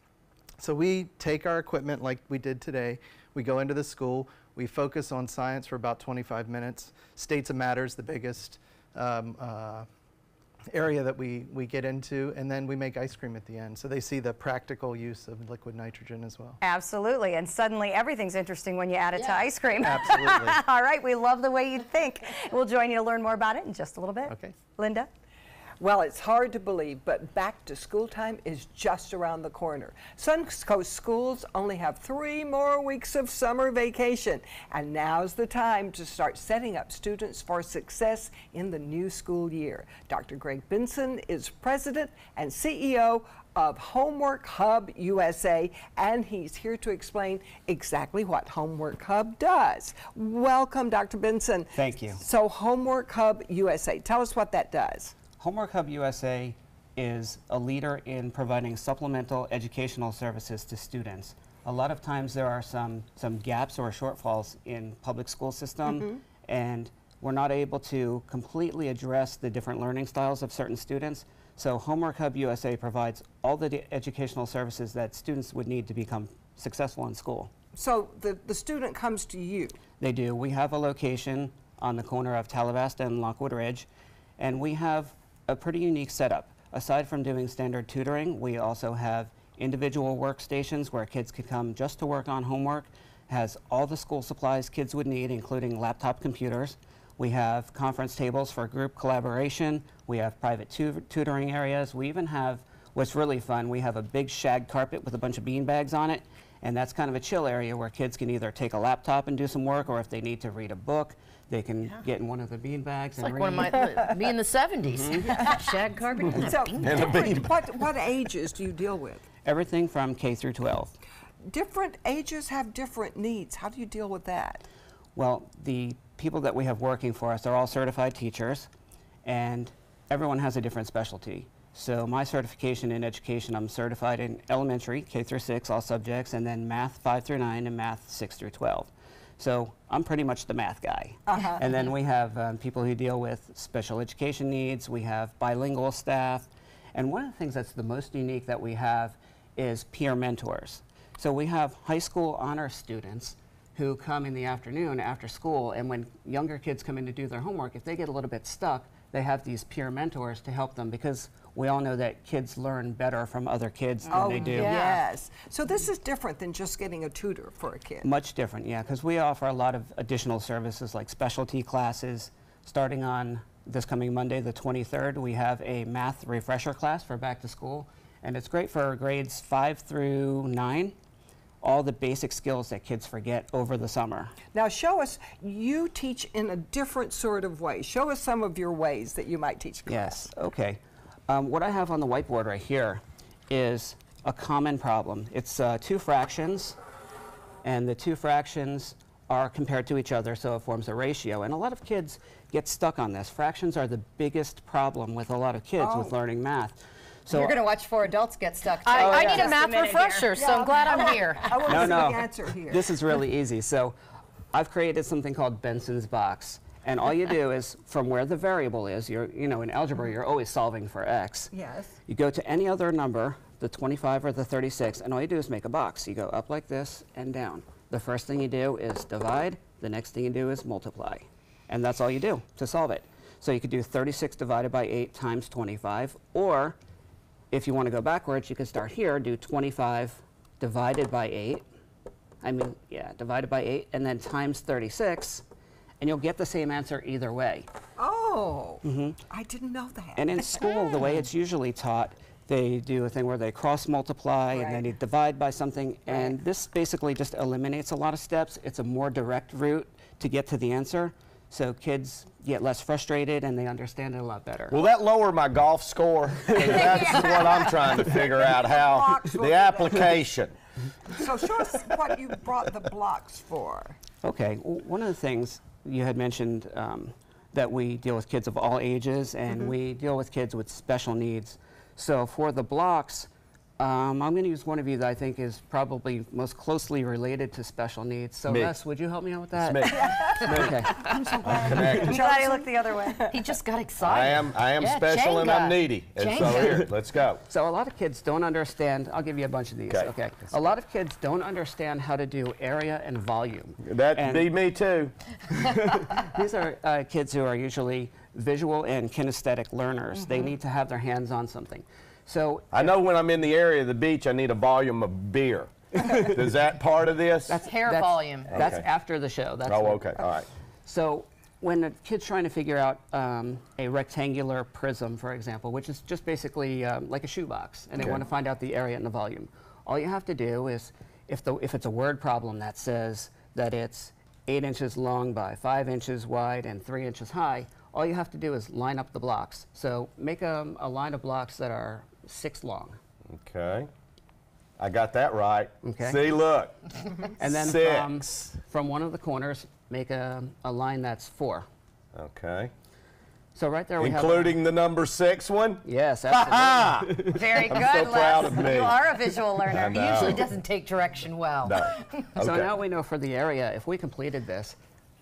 S6: So we take our equipment like we did today, we go into the school, we focus on science for about 25 minutes. States of Matters, the biggest area that we get into, and then we make ice cream at the end. So they see the practical use of liquid nitrogen as well.
S1: Absolutely, and suddenly everything's interesting when you add it to ice cream.
S6: Absolutely.
S1: All right, we love the way you think. We'll join you to learn more about it in just a little bit.
S6: Okay.
S1: Linda?
S2: Well, it's hard to believe, but back to school time is just around the corner. Suncoast schools only have 3 more weeks of summer vacation, and now's the time to start setting up students for success in the new school year. Dr. Greg Benson is president and CEO of Homework Hub USA, and he's here to explain exactly what Homework Hub does. Welcome, Dr. Benson.
S7: Thank you.
S2: So Homework Hub USA, tell us what that does.
S7: Homework Hub USA is a leader in providing supplemental educational services to students. A lot of times there are some gaps or shortfalls in public school system, and we're not able to completely address the different learning styles of certain students. So Homework Hub USA provides all the educational services that students would need to become successful in school.
S2: So the student comes to you?
S7: They do. We have a location on the corner of Talavasta and Lockwood Ridge, and we have a pretty unique setup. Aside from doing standard tutoring, we also have individual workstations where kids could come just to work on homework. Has all the school supplies kids would need, including laptop computers. We have conference tables for group collaboration. We have private tutoring areas. We even have, what's really fun, we have a big shag carpet with a bunch of bean bags on it, and that's kind of a chill area where kids can either take a laptop and do some work, or if they need to read a book, they can get in one of the bean bags and
S4: like
S7: read.
S4: One of my, me in the 70s. Shag carpet and
S2: So,
S4: a bean bag.
S2: what ages do you deal with?
S7: Everything from K through 12.
S2: Different ages have different needs. How do you deal with that?
S7: Well, the people that we have working for us are all certified teachers, and everyone has a different specialty. So my certification in education, I'm certified in elementary, K through 6, all subjects, and then math 5 through 9 and math 6 through 12. So I'm pretty much the math guy. And then we have people who deal with special education needs. We have bilingual staff. And one of the things that's the most unique that we have is peer mentors. So we have high school honor students who come in the afternoon after school, and when younger kids come in to do their homework, if they get a little bit stuck, they have these peer mentors to help them, because we all know that kids learn better from other kids than they do.
S2: Yes. So this is different than just getting a tutor for a kid.
S7: Much different, yeah, because we offer a lot of additional services like specialty classes. Starting on this coming Monday, the 23rd, we have a math refresher class for back to school, and it's great for grades 5 through 9. All the basic skills that kids forget over the summer.
S2: Now show us, you teach in a different sort of way. Show us some of your ways that you might teach class.
S7: Yes, okay. What I have on the whiteboard right here is a common problem. It's 2 fractions, and the 2 fractions are compared to each other, so it forms a ratio. And a lot of kids get stuck on this. Fractions are the biggest problem with a lot of kids with learning math.
S1: So you're going to watch 4 adults get stuck. Too.
S4: I need a math refresher, so I'm glad I'm here.
S2: I want to see the answer here.
S7: This is really easy. So I've created something called Benson's box. And all you do is, from where the variable is, in algebra, you're always solving for x.
S2: Yes.
S7: You go to any other number, the 25 or the 36, and all you do is make a box. You go up like this and down. The first thing you do is divide. The next thing you do is multiply. And that's all you do to solve it. So you could do 36 divided by 8 times 25, or if you want to go backwards, you can start here, do 25 divided by 8. Divided by 8, and then times 36, and you'll get the same answer either way.
S2: Oh, I didn't know that.
S7: And in school, the way it's usually taught, they do a thing where they cross multiply and then you divide by something, and this basically just eliminates a lot of steps. It's a more direct route to get to the answer, so kids get less frustrated and they understand it a lot better.
S3: Will that lower my golf score? 'Cause that's what I'm trying to figure out, how the application.
S2: So show us what you brought the blocks for.
S7: Okay, one of the things you had mentioned that we deal with kids of all ages, and we deal with kids with special needs. So for the blocks, I'm going to use one of you that I think is probably most closely related to special needs. So Les, would you help me out with that? Okay.
S1: I'm so glad. I'm glad he looked the other way.
S4: He just got excited.
S3: I am special and I'm needy. And so here, let's go.
S7: So a lot of kids don't understand. I'll give you a bunch of these. Okay. A lot of kids don't understand how to do area and volume.
S3: That'd be me too.
S7: These are kids who are usually visual and kinesthetic learners. They need to have their hands on something. So
S3: I know when I'm in the area of the beach, I need a volume of beer. Is that part of this?
S4: That's hair volume.
S7: That's after the show. That's
S3: okay. All right.
S7: So when a kid's trying to figure out a rectangular prism, for example, which is just basically like a shoebox, and they want to find out the area and the volume, all you have to do is, if it's a word problem that says that it's 8 inches long by 5 inches wide and 3 inches high, all you have to do is line up the blocks. So make a line of blocks that are 6 long.
S3: Okay. I got that right.
S7: Okay.
S3: See, look.
S7: And then
S3: 6.
S7: From one of the corners, make a line that's 4.
S3: Okay.
S7: So right there we have...
S3: Including the number 6 one?
S7: Yes, absolutely.
S1: Very good,
S3: I'm so proud of me.
S1: You are a visual learner.
S4: He usually doesn't take direction well.
S3: No.
S7: So now we know for the area, if we completed this,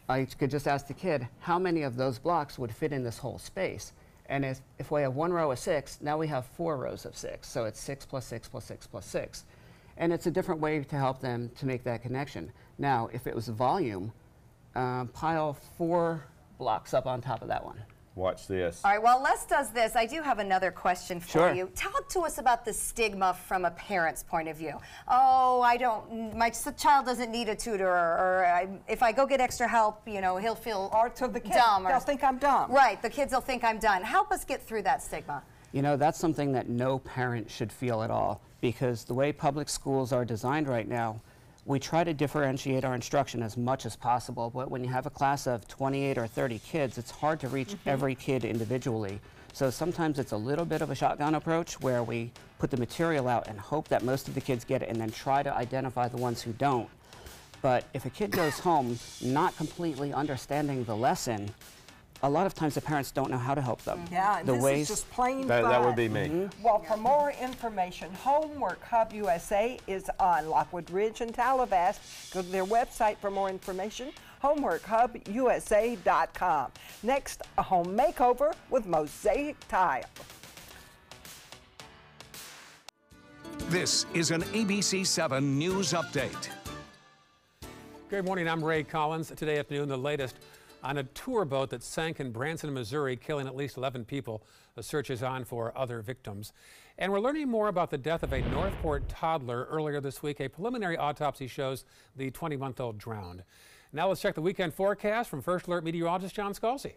S7: I could just ask the kid, how many of those blocks would fit in this whole space? And if we have 1 row of 6, now we have 4 rows of 6. So it's 6 plus 6 plus 6 plus 6. And it's a different way to help them to make that connection. Now, if it was volume, pile 4 blocks up on top of that one.
S3: Watch this.
S1: All right, while Les does this, I do have another question for you. Talk to us about the stigma from a parent's point of view. Oh, my child doesn't need a tutor, or if I go get extra help, he'll feel
S2: or to the kids,
S1: dumb.
S2: They'll think I'm dumb.
S1: Right, the kids will think I'm done. Help us get through that stigma.
S7: That's something that no parent should feel at all, because the way public schools are designed right now, we try to differentiate our instruction as much as possible, but when you have a class of 28 or 30 kids, it's hard to reach every kid individually. So sometimes it's a little bit of a shotgun approach where we put the material out and hope that most of the kids get it and then try to identify the ones who don't. But if a kid goes home not completely understanding the lesson, a lot of times the parents don't know how to help them.
S2: Yeah, and this is just plain fun.
S3: That would be me.
S2: Well, for more information, Homework Hub USA is on Lockwood Ridge and Tallabass. Go to their website for more information, homeworkhubusa.com. Next, a home makeover with Mosaic Tile.
S8: This is an ABC 7 News Update.
S9: Good morning, I'm Ray Collins. Today afternoon, the latest on a tour boat that sank in Branson, Missouri, killing at least 11 people. The search is on for other victims. And we're learning more about the death of a Northport toddler earlier this week. A preliminary autopsy shows the 20-month-old drowned. Now let's check the weekend forecast from First Alert meteorologist John Scalzi.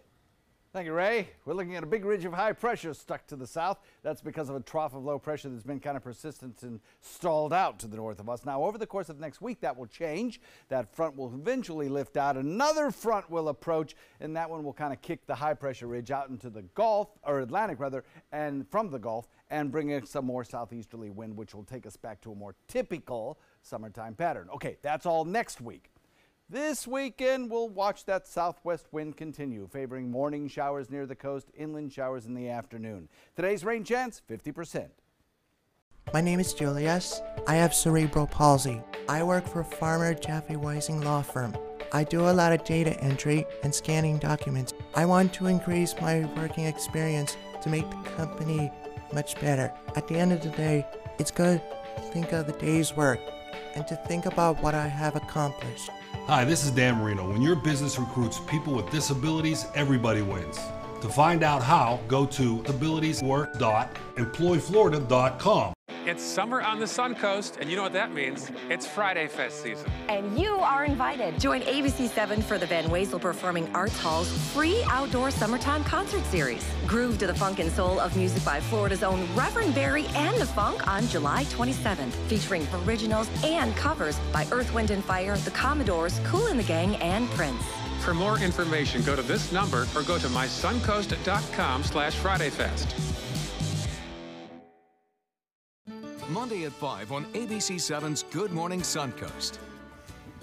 S10: Thank you, Ray. We're looking at a big ridge of high pressure stuck to the south. That's because of a trough of low pressure that's been kind of persistent and stalled out to the north of us. Now, over the course of next week, that will change. That front will eventually lift out. Another front will approach, and that one will kind of kick the high pressure ridge out into the Gulf, or Atlantic rather, and from the Gulf, and bring in some more southeasterly wind, which will take us back to a more typical summertime pattern. Okay, that's all next week. This weekend, we'll watch that southwest wind continue, favoring morning showers near the coast, inland showers in the afternoon. Today's rain chance, 50%.
S11: My name is Julius. I have cerebral palsy. I work for Farmer Jeffy Weising Law Firm. I do a lot of data entry and scanning documents. I want to increase my working experience to make the company much better. At the end of the day, it's good to think of the day's work and to think about what I have accomplished.
S12: Hi, this is Dan Marino. When your business recruits people with disabilities, everybody wins. To find out how, go to abilitieswork.employflorida.com.
S9: It's summer on the Suncoast, and you know what that means. It's Friday Fest season.
S13: And you are invited. Join ABC7 for the Van Wezel Performing Arts Hall's free outdoor summertime concert series. Groove to the funk and soul of music by Florida's own Reverend Barry and the Funk on July 27th, featuring originals and covers by Earth, Wind & Fire, The Commodores, Kool and the Gang, and Prince.
S9: For more information, go to this number or go to mysuncoast.com/FridayFest.
S8: Monday at 5 on ABC7's Good Morning Suncoast.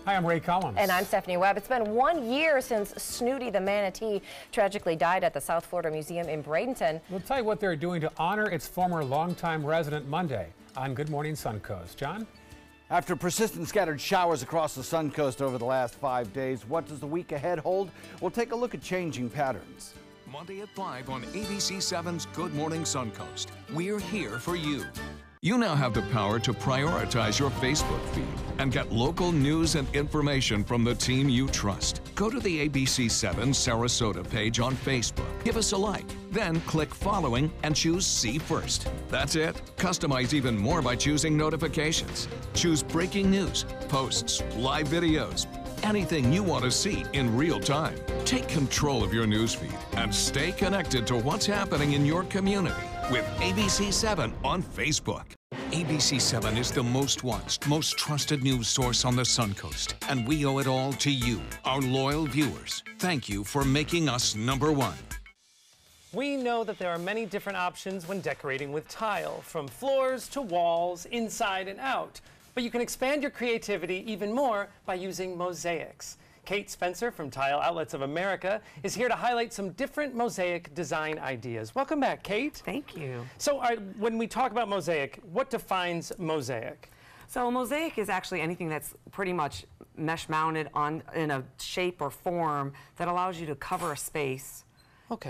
S9: Hi, I'm Ray Collins.
S4: And I'm Stephanie Webb. It's been 1 year since Snooty the manatee tragically died at the South Florida Museum in Bradenton.
S9: We'll tell you what they're doing to honor its former longtime resident Monday on Good Morning Suncoast. John?
S10: After persistent scattered showers across the Suncoast over the last 5 days, what does the week ahead hold? We'll take a look at changing patterns.
S8: Monday at 5 on ABC7's Good Morning Suncoast. We're here for you. You now have the power to prioritize your Facebook feed and get local news and information from the team you trust. Go to the ABC7 Sarasota page on Facebook. Give us a like, then click following and choose See First. That's it. Customize even more by choosing notifications. Choose breaking news, posts, live videos, anything you want to see in real time. Take control of your newsfeed and stay connected to what's happening in your community with ABC7 on Facebook. ABC7 is the most watched, most trusted news source on the Suncoast, and we owe it all to you, our loyal viewers. Thank you for making us #1.
S14: We know that there are many different options when decorating with tile, from floors to walls, inside and out. But you can expand your creativity even more by using mosaics. Kate Spencer from Tile Outlets of America is here to highlight some different mosaic design ideas. Welcome back, Kate.
S15: Thank you.
S14: So when we talk about mosaic, what defines mosaic?
S15: So a mosaic is actually anything that's pretty much mesh mounted on in a shape or form that allows you to cover a space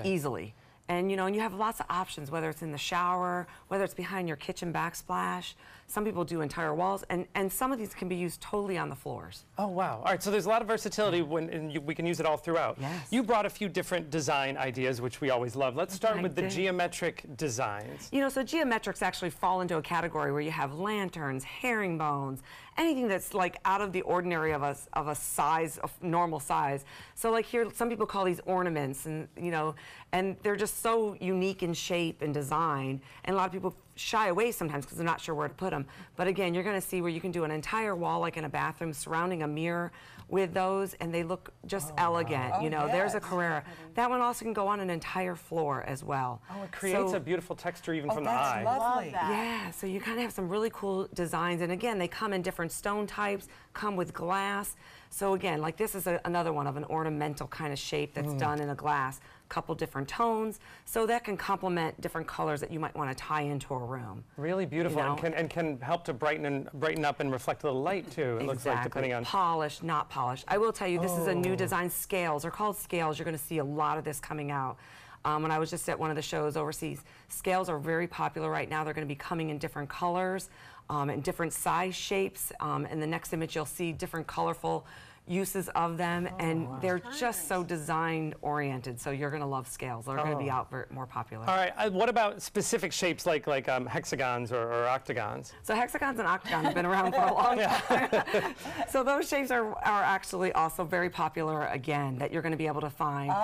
S15: easily. And you know, and you have lots of options, whether it's in the shower, whether it's behind your kitchen backsplash. Some people do entire walls, and some of these can be used totally on the floors.
S14: Oh, wow. All right, so there's a lot of versatility and we can use it all throughout.
S15: Yes.
S14: You brought a few different design ideas, which we always love. Let's start with the geometric designs.
S15: You know, so geometrics actually fall into a category where you have lanterns, herringbones, anything that's like out of the ordinary of a size, of normal size. So like here, some people call these ornaments, and you know, and they're just so unique in shape and design, and a lot of people shy away sometimes because they're not sure where to put them. But again, you're going to see where you can do an entire wall, like in a bathroom, surrounding a mirror with those, and they look just elegant.
S14: Wow.
S15: You know, there's a Carrera. That one also can go on an entire floor as well.
S14: Oh, it creates a beautiful texture even from the eye.
S15: Lovely. Yeah, so you kind of have some really cool designs, and again, they come in different stone types, come with glass. So again, like this is another one of an ornamental kind of shape that's done in a glass. Couple different tones, so that can complement different colors that you might want to tie into a room.
S14: Really beautiful,
S15: You know?
S14: and can help to brighten up and reflect a little light too. It looks like, depending on
S15: polished, not polished. I will tell you, this is a new design. Scales, they're called scales. You're going to see a lot of this coming out. When I was just at one of the shows overseas, scales are very popular right now. They're going to be coming in different colors and different size shapes. In the next image, you'll see different colorful uses of them, and they're just so design oriented, so you're going to love scales. They're going to be out more popular.
S14: All right, what about specific shapes like hexagons or octagons?
S15: So hexagons and octagons have been around for a long time. So those shapes are actually also very popular again, that you're going to be able to find.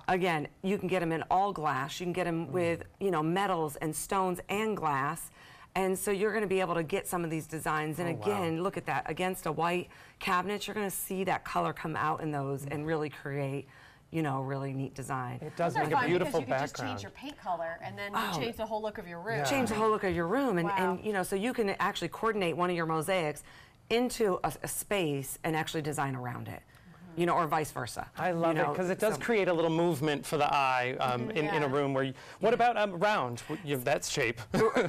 S15: Again, you can get them in all glass. You can get them with, you know, metals and stones and glass. And so you're going to be able to get some of these designs. And again, look at that. Against a white cabinet, you're going to see that color come out in those and really create, you know, a really neat design.
S14: It does make a beautiful
S17: background. You can just change your paint color and then change the whole look of your room.
S15: Change the whole look of your room. And you know, so you can actually coordinate one of your mosaics into a space and actually design around it. you know, or vice versa.
S14: I love it because it does create a little movement for the eye in a room where. What about round? You have that shape.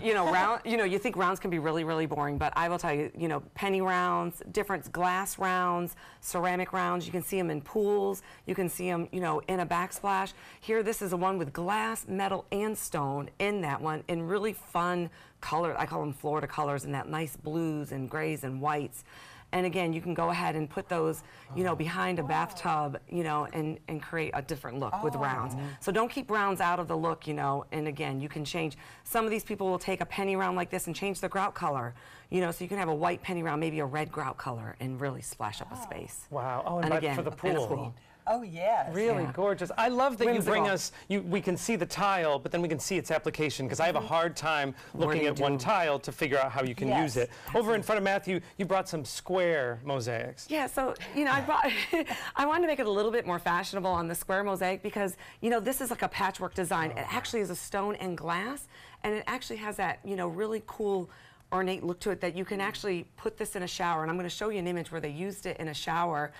S15: You know, round. You know, you think rounds can be really, really boring, but I will tell you, you know, penny rounds, different glass rounds, ceramic rounds. You can see them in pools. You can see them, you know, in a backsplash. Here, this is a one with glass, metal, and stone in that one, in really fun color. I call them Florida colors, in that nice blues and grays and whites. And again, you can go ahead and put those, you know, behind a bathtub, you know, and create a different look with rounds. So don't keep rounds out of the look, you know, and again, you can change. Some of these people will take a penny round like this and change the grout color, you know, so you can have a white penny round, maybe a red grout color, and really splash up a space.
S14: Wow. Oh, and
S15: again,
S14: for the pool.
S2: Oh, yes.
S14: Really gorgeous. I love that you bring us, we can see the tile, but then we can see its application, because I have a hard time looking at one tile to figure out how you can use it. Over in front of Matthew, you brought some square mosaics.
S15: Yeah, so, you know, I wanted to make it a little bit more fashionable on the square mosaic because, you know, this is like a patchwork design. It actually is a stone and glass, and it actually has that, you know, really cool ornate look to it that you can actually put this in a shower, and I'm going to show you an image where they used it in a shower,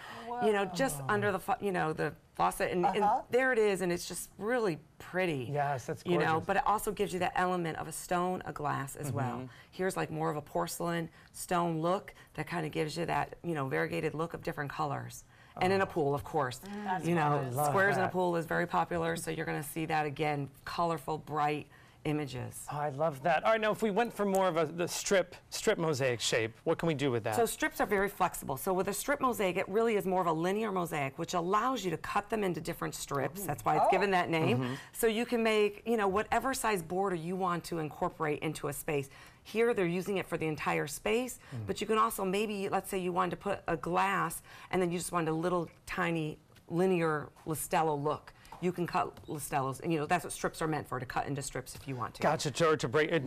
S15: you know, just under the, you know, the faucet, and there it is, and it's just really pretty.
S14: Yes, that's gorgeous.
S15: You know, but it also gives you that element of a stone, a glass as well. Here's like more of a porcelain stone look that kind of gives you that, you know, variegated look of different colors. And in a pool, of course. You know, squares in a pool is very popular, so you're going to see that again, colorful, bright images.
S14: Oh, I love that. All right, now if we went for more of the strip mosaic shape, what can we do with that?
S15: So strips are very flexible. So with a strip mosaic, it really is more of a linear mosaic, which allows you to cut them into different strips. That's why it's given that name. So you can make, you know, whatever size border you want to incorporate into a space. Here, they're using it for the entire space, but you can also maybe, let's say you wanted to put a glass, and then you just wanted a little tiny linear Listello look. You can cut Listellos, and you know that's what strips are meant for, to cut into strips if you want to.
S14: Gotcha, to break up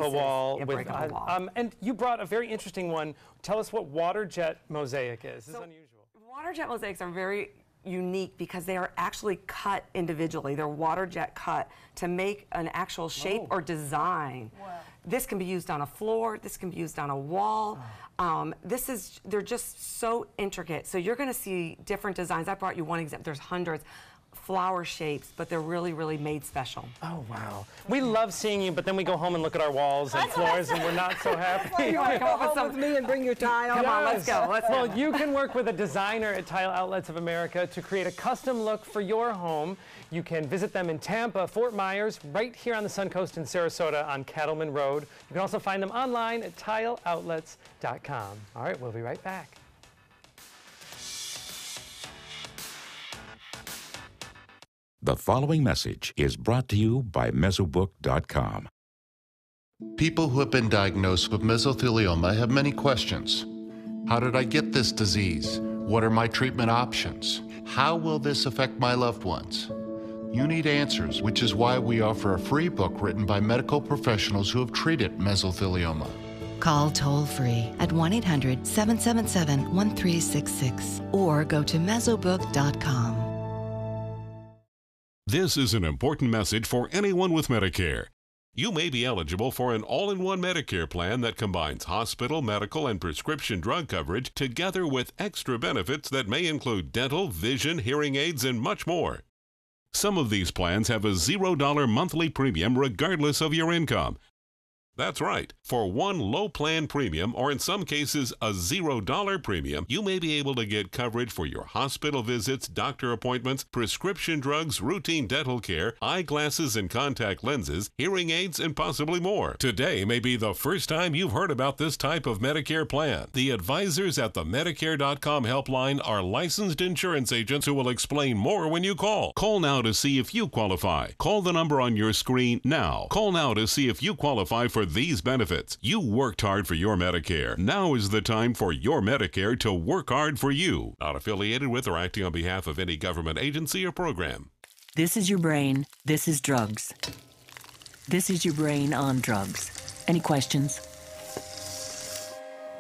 S14: a wall. And you brought a very interesting one. Tell us what water jet mosaic is. This is unusual.
S15: Water jet mosaics are very unique because they are actually cut individually. They're water jet cut to make an actual shape or design. Wow. This can be used on a floor. This can be used on a wall. They're just so intricate. So you're going to see different designs. I brought you one example. There's hundreds. Flower shapes, but they're really, really made special.
S14: Oh, wow. We love seeing you, but then we go home and look at our walls and floors, and we're not so happy.
S2: You want to go home with me and bring your tile?
S15: Come on, let's go.
S14: Well, you can work with a designer at Tile Outlets of America to create a custom look for your home. You can visit them in Tampa, Fort Myers, right here on the Suncoast in Sarasota on Cattleman Road. You can also find them online at tileoutlets.com. All right, we'll be right back.
S16: The following message is brought to you by Mesobook.com.
S18: People who have been diagnosed with mesothelioma have many questions. How did I get this disease? What are my treatment options? How will this affect my loved ones? You need answers, which is why we offer a free book written by medical professionals who have treated mesothelioma.
S19: Call toll-free at 1-800-777-1366 or go to Mesobook.com.
S20: This is an important message for anyone with Medicare. You may be eligible for an all-in-one Medicare plan that combines hospital, medical, and prescription drug coverage together with extra benefits that may include dental, vision, hearing aids, and much more. Some of these plans have a $0 monthly premium regardless of your income. That's right. For one low plan premium, or in some cases a $0 premium, you may be able to get coverage for your hospital visits, doctor appointments, prescription drugs, routine dental care, eyeglasses and contact lenses, hearing aids, and possibly more. Today may be the first time you've heard about this type of Medicare plan. The advisors at the Medicare.com helpline are licensed insurance agents who will explain more when you call. Call now to see if you qualify. Call the number on your screen now. Call now to see if you qualify for these benefits. You worked hard for your Medicare. Now is the time for your Medicare to work hard for you. Not affiliated with or acting on behalf of any government agency or program.
S22: This is your brain. This is drugs. This is your brain on drugs. Any questions?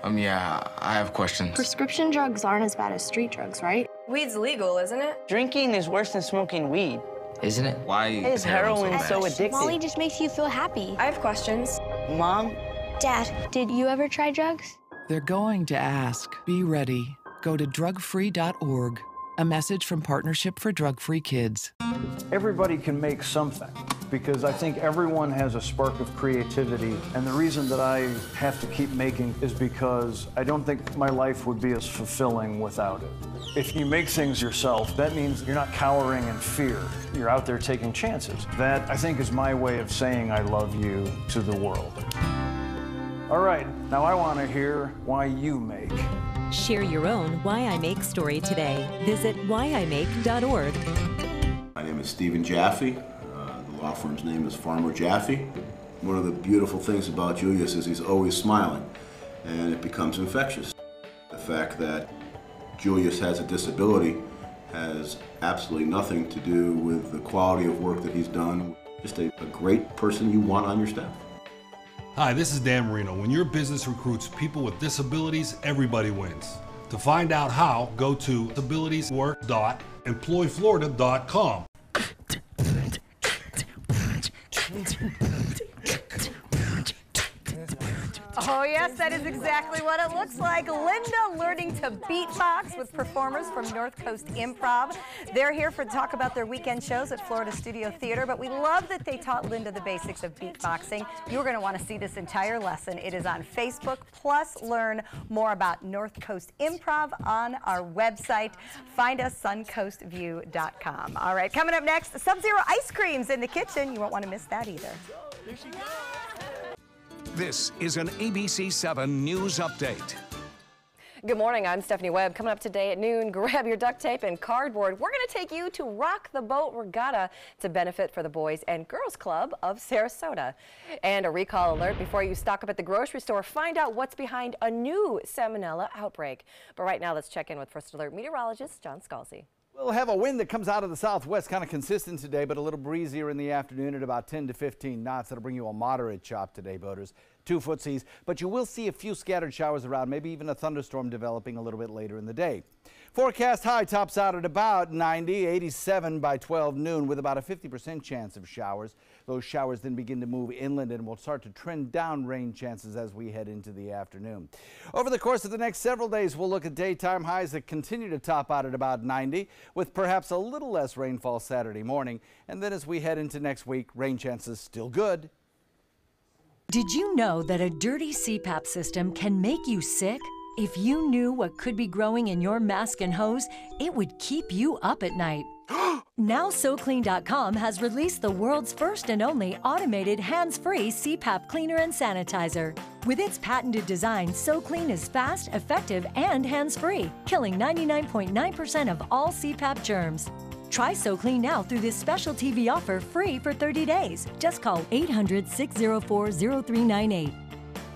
S24: Yeah, I have questions.
S26: Prescription drugs aren't as bad as street drugs, right?
S27: Weed's legal, isn't it?
S28: Drinking is worse than smoking weed.
S24: Isn't it? Why
S28: is heroin so addictive?
S26: Molly just makes you feel happy.
S27: I have questions.
S28: Mom?
S26: Dad, did you ever try drugs?
S29: They're going to ask. Be ready. Go to drugfree.org.
S22: A message from Partnership for Drug-Free Kids.
S1: Everybody can make something, because I think everyone has a spark of creativity, and the reason that I have to keep making is because I don't think my life would be as fulfilling without it. If you make things yourself, that means you're not cowering in fear. You're out there taking chances. That, I think, is my way of saying I love you to the world. All right, now I want to hear why you make.
S3: Share your own Why I Make story today. Visit whyimake.org.
S5: My name is Stephen Jaffe. The law firm's name is Farmer Jaffe. One of the beautiful things about Julius is he's always smiling, and it becomes infectious. The fact that Julius has a disability has absolutely nothing to do with the quality of work that he's done. Just a great person you want on your staff.
S12: Hi, this is Dan Marino. When your business recruits people with disabilities, everybody wins. To find out how, go to disabilitieswork.employflorida.com.
S6: Oh yes, that is exactly what it looks like. Linda learning to beatbox with performers from North Coast Improv. They're here to talk about their weekend shows at Florida Studio Theater, but we love that they taught Linda the basics of beatboxing. You're going to want to see this entire lesson. It is on Facebook, plus learn more about North Coast Improv on our website. Find us, suncoastview.com. All right, coming up next, Sub-Zero ice creams in the kitchen. You won't want to miss that either. There she goes.
S8: This is an ABC7 News Update.
S27: Good morning, I'm Stephanie Webb. Coming up today at noon, grab your duct tape and cardboard. We're going to take you to Rock the Boat Regatta to benefit for the Boys and Girls Club of Sarasota. And a recall alert before you stock up at the grocery store. Find out what's behind a new salmonella outbreak. But right now, let's check in with First Alert meteorologist John Scalzi.
S10: We'll have a wind that comes out of the southwest, kind of consistent today, but a little breezier in the afternoon at about 10 to 15 knots. That'll bring you a moderate chop today, boaters. 2-foot seas, but you will see a few scattered showers around, maybe even a thunderstorm developing a little bit later in the day. Forecast high tops out at about 90, 87 by 12 noon with about a 50% chance of showers. Those showers then begin to move inland and will start to trend down rain chances as we head into the afternoon. Over the course of the next several days, we'll look at daytime highs that continue to top out at about 90 with perhaps a little less rainfall Saturday morning. And then as we head into next week, rain chances still good.
S7: Did you know that a dirty CPAP system can make you sick? If you knew what could be growing in your mask and hose, it would keep you up at night. Now SoClean.com has released the world's first and only automated hands-free CPAP cleaner and sanitizer. With its patented design, SoClean is fast, effective, and hands-free, killing 99.9% of all CPAP germs. Try SoClean now through this special TV offer free for 30 days. Just call 800-604-0398.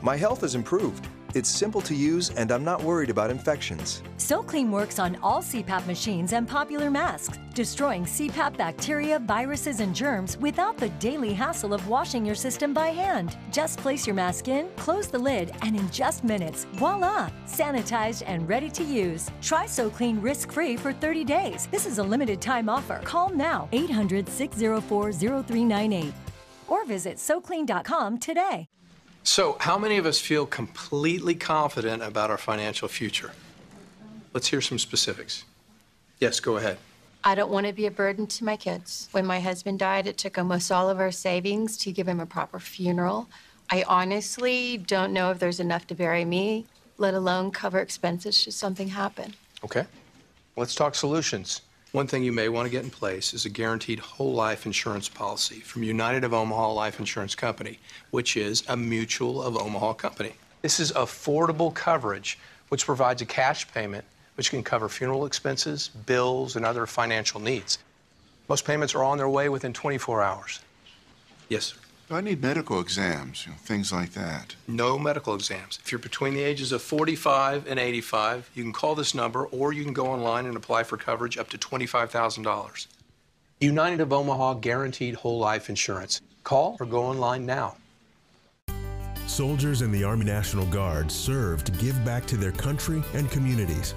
S21: My health has improved. It's simple to use and I'm not worried about infections.
S7: SoClean works on all CPAP machines and popular masks, destroying CPAP bacteria, viruses, and germs without the daily hassle of washing your system by hand. Just place your mask in, close the lid, and in just minutes, voila! Sanitized and ready to use. Try SoClean risk-free for 30 days. This is a limited time offer. Call now, 800-604-0398. Or visit SoClean.com today.
S23: So, how many of us feel completely confident about our financial future? Let's hear some specifics. Yes, go ahead.
S25: I don't want to be a burden to my kids. When my husband died, it took almost all of our savings to give him a proper funeral. I honestly don't know if there's enough to bury me, let alone cover expenses should something happen.
S23: Okay. Let's talk solutions. One thing you may want to get in place is a guaranteed whole life insurance policy from United of Omaha Life Insurance Company, which is a Mutual of Omaha company. This is affordable coverage, which provides a cash payment which can cover funeral expenses, bills, and other financial needs. Most payments are on their way within 24 hours. Yes, sir.
S29: I need medical exams, things like that.
S23: No medical exams. If you're between the ages of 45 and 85, you can call this number or you can go online and apply for coverage up to $25,000. United of Omaha Guaranteed Whole Life Insurance. Call or go online now.
S30: Soldiers in the Army National Guard serve to give back to their country and communities.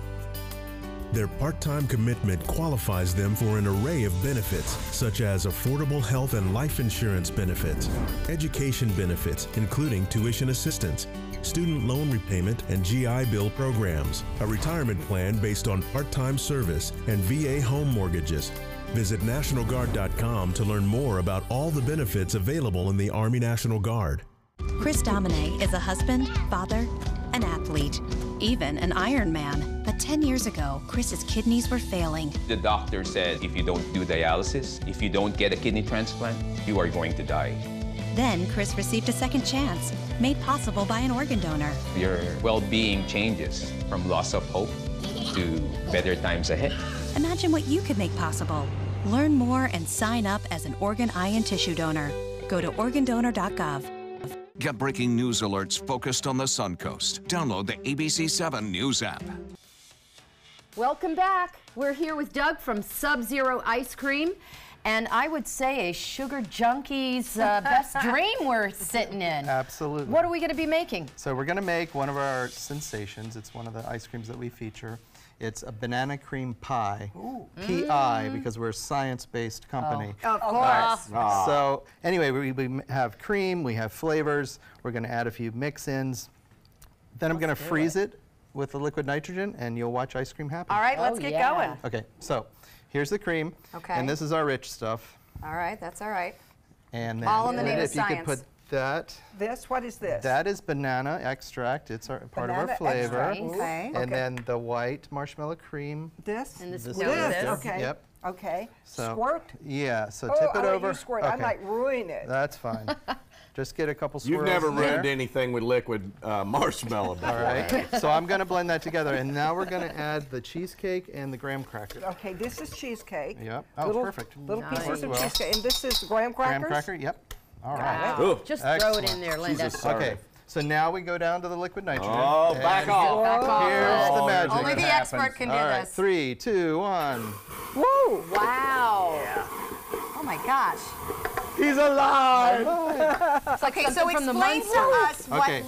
S30: Their part-time commitment qualifies them for an array of benefits, such as affordable health and life insurance benefits, education benefits, including tuition assistance, student loan repayment, and GI Bill programs, a retirement plan based on part-time service, and VA home mortgages. Visit NationalGuard.com to learn more about all the benefits available in the Army National Guard.
S2: Chris Domine is a husband, father, an athlete, even an Ironman. But 10 years ago, Chris's kidneys were failing.
S4: The doctor said if you don't do dialysis, if you don't get a kidney transplant, you are going to die.
S2: Then Chris received a second chance, made possible by an organ donor.
S4: Your well-being changes from loss of hope to better times ahead.
S2: Imagine what you could make possible. Learn more and sign up as an organ, eye, and tissue donor. Go to organdonor.gov.
S8: Get breaking news alerts focused on the Suncoast. Download the ABC7 News app.
S9: Welcome back. We're here with Doug from Sub-Zero Ice Cream. And I would say a sugar junkie's best dream we're sitting in.
S24: Absolutely.
S9: What are we going to be making?
S24: So we're going to make one of our sensations. It's one of the ice creams that we feature. It's a banana cream pie.
S9: Ooh.
S24: P.I. because we're a science-based company.
S9: Oh, of course.
S24: So anyway, we have cream, we have flavors. We're going to add a few mix-ins. Then I'm going to freeze it with the liquid nitrogen, and you'll watch ice cream happen.
S6: All right, let's get going.
S24: Okay, so here's the cream.
S6: Okay.
S24: And this is our rich stuff.
S6: All right, that's all right.
S24: And then
S6: All in the name of
S24: if you
S6: science.
S24: could put that.
S11: What is this?
S24: That is banana extract. It's part of our
S11: Banana
S24: flavor.
S11: extract. Okay.
S24: And then the white marshmallow cream.
S11: This?
S9: And this
S24: This
S9: is
S24: is
S11: Okay.
S24: Yep.
S11: Okay.
S24: So,
S11: Squirt?
S24: Yeah, so
S11: Oh,
S24: tip it
S11: I'll let
S24: over.
S11: you squirt. I
S24: Okay.
S11: might ruin it.
S24: That's fine. Just get a couple swirls
S13: You've never
S24: in there.
S13: ruined anything with liquid marshmallow before.
S24: All right. So I'm going to blend that together, and now we're going to add the cheesecake and the graham cracker.
S11: Okay, this is cheesecake.
S24: Yep. Oh,
S11: little,
S24: perfect.
S11: Little
S24: Nice.
S11: pieces of
S24: Worked well.
S11: cheesecake. And this is graham crackers?
S24: Graham cracker, yep. All right.
S9: Wow. Ooh. Just throw it in
S24: Excellent.
S9: there, Linda.
S11: Jesus,
S24: Okay, so now we go down to the liquid nitrogen.
S13: Oh, back
S24: and
S13: off.
S9: Back off.
S24: Here's the magic.
S6: Only the
S11: that
S6: expert can do
S24: All right,
S6: this.
S24: 3, 2, 1.
S11: Woo!
S9: Wow.
S6: Oh my gosh.
S11: He's alive!
S6: Okay, so
S9: something from the
S6: explain to
S9: Munster.
S6: us what
S24: Okay.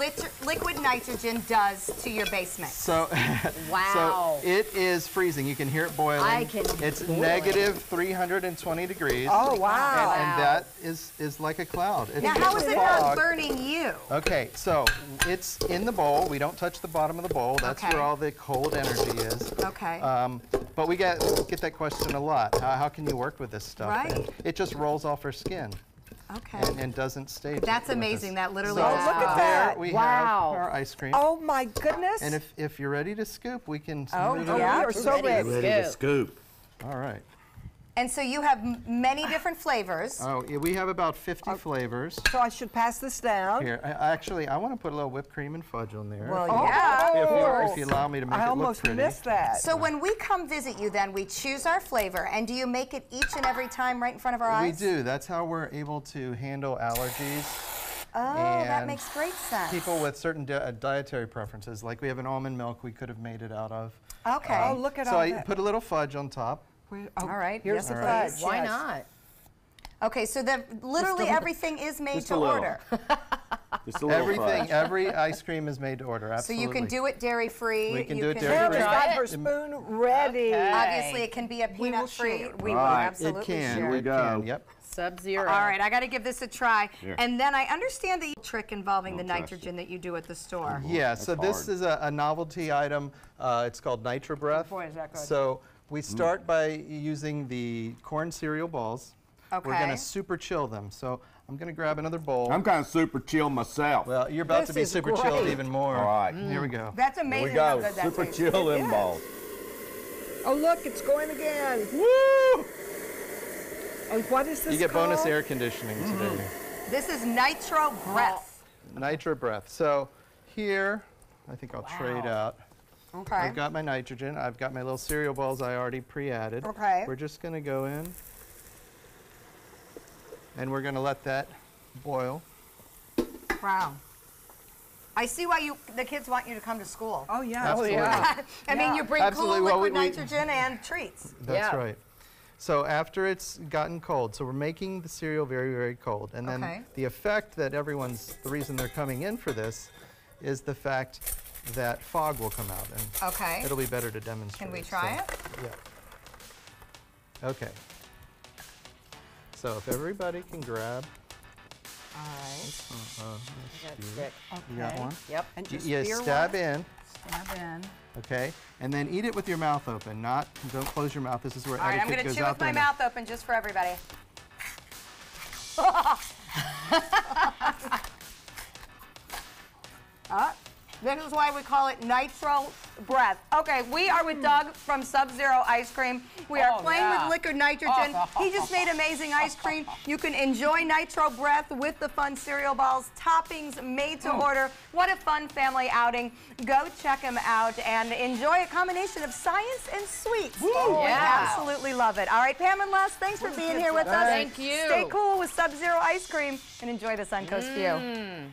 S6: liquid nitrogen does to your basement.
S24: So,
S9: Wow.
S24: so it is freezing. You can hear it boiling.
S9: I can
S24: It's
S9: boil it.
S24: negative 320 degrees.
S11: Oh, wow.
S24: And that is like a cloud. It's
S6: Now,
S24: just
S6: how is it
S24: fog.
S6: not burning you?
S24: Okay, so it's in the bowl. We don't touch the bottom of the bowl. That's
S6: Okay.
S24: where all the cold energy is.
S6: Okay.
S24: But we get that question a lot. How can you work with this stuff?
S6: Right.
S24: And it just rolls off our skin
S6: Okay.
S24: and doesn't stay.
S6: That's
S24: with
S6: amazing.
S24: us.
S6: That literally
S24: So
S6: just
S11: look at
S6: falls.
S11: that.
S24: there we
S9: Wow.
S24: have our ice cream.
S11: Oh, my goodness.
S24: And if you're ready to scoop, we can
S11: Oh,
S24: move
S11: yeah.
S24: it
S11: We
S24: over.
S11: are so ready.
S13: Ready to scoop.
S24: All right.
S6: And so you have many different flavors.
S24: Oh, yeah, we have about 50 flavors.
S11: So I should pass this down.
S24: Here, actually, I want to put a little whipped cream and fudge on there.
S11: Well,
S6: Oh,
S11: yeah.
S24: if you allow me to make
S11: I
S24: it look
S11: almost
S24: pretty.
S11: missed that.
S6: So when we come visit you, then we choose our flavor, and do you make it each and every time right in front of our
S24: We
S6: eyes?
S24: do. That's how we're able to handle allergies.
S6: Oh, that
S24: And
S6: makes great sense.
S24: People with certain dietary preferences, like we have an almond milk we could have made it out of.
S6: Okay.
S11: Oh, look at
S24: So
S11: all
S24: I
S11: that.
S24: put a little fudge on top.
S6: All right.
S11: Here's
S6: yes,
S11: the
S6: please.
S11: fudge.
S9: Why
S11: yes.
S9: not?
S6: Okay, so literally everything is made
S13: Just
S6: to
S13: a little.
S6: order.
S13: Just a little
S24: Everything,
S13: fudge.
S24: every ice cream is made to order.
S6: So
S24: Absolutely.
S6: you can do it dairy-free.
S24: We can
S6: you
S24: do it
S11: Sarah's
S24: dairy-free.
S11: got
S9: Try
S11: her
S9: it.
S11: spoon ready.
S9: Okay.
S6: Obviously, it can be a peanut-free.
S11: share.
S6: We will
S13: Right.
S6: absolutely
S24: It can.
S6: share.
S24: It can. Yep.
S9: Sub-Zero.
S6: All right, I got to give this a try.
S13: Here.
S6: And then I understand the trick involving the
S13: Don't trust
S6: nitrogen that you do at the store.
S24: Yeah, so this
S13: hard.
S24: is a novelty item. It's called Nitro Breath.
S11: Boy, is that good.
S24: So we start by using the corn cereal balls. We're going
S6: Okay.
S24: to super chill them. So I'm going to grab another bowl.
S13: I'm kind of super chill myself.
S24: Well, you're about
S11: This
S24: to be
S11: is
S24: super
S11: great.
S24: chilled even more.
S13: All right.
S24: Here we go.
S6: That's
S13: Here
S6: amazing
S13: we
S6: how
S13: go.
S6: good that
S13: Super
S6: tastes.
S13: chill
S11: It
S13: in
S11: is.
S13: balls.
S11: Oh, look, it's going again.
S13: Woo!
S11: And what is this
S24: You get bonus
S11: called?
S24: air conditioning today.
S6: This is Nitro Breath.
S24: Nitro Breath. So here, I think I'll trade out.
S6: Okay.
S24: I've got my nitrogen. I've got my little cereal balls I already pre-added.
S6: Okay.
S24: We're just going to go in, and we're going to let that boil.
S6: Wow. I see why the kids want you to come to school.
S11: Oh, yeah.
S24: Absolutely.
S6: I mean, you bring
S24: Absolutely.
S6: cool
S24: Well,
S6: liquid
S24: we-
S6: nitrogen and treats.
S24: That's right. So after it's gotten cold, so we're making the cereal very, very cold. And then
S6: Okay.
S24: the effect that the reason they're coming in for this is the fact that fog will come out. And
S6: Okay.
S24: it'll be better to demonstrate.
S6: Can we try it?
S24: Yeah. Okay. So if everybody can grab
S6: All right.
S14: You got one?
S6: Yep. And just
S14: you
S6: spear
S14: stab
S6: one.
S14: in.
S6: Stab in.
S14: Okay, and then eat it with your mouth open. Don't close your mouth. This is where
S6: All right, I'm
S14: etiquette
S6: going to
S14: goes
S6: chew
S14: out
S6: with my
S14: the
S6: mouth open just for everybody. This is why we call it nitro breath. Okay, we are with Doug from Sub-Zero Ice Cream. We are playing with liquid nitrogen. He just made amazing ice cream. You can enjoy nitro breath with the fun cereal balls, toppings made to order. What a fun family outing. Go check him out and enjoy a combination of science and sweets. Oh, we absolutely love it. All right, Pam and Les, thanks for being here with us.
S9: Thank you.
S6: Stay cool with Sub-Zero Ice Cream and enjoy the Suncoast View.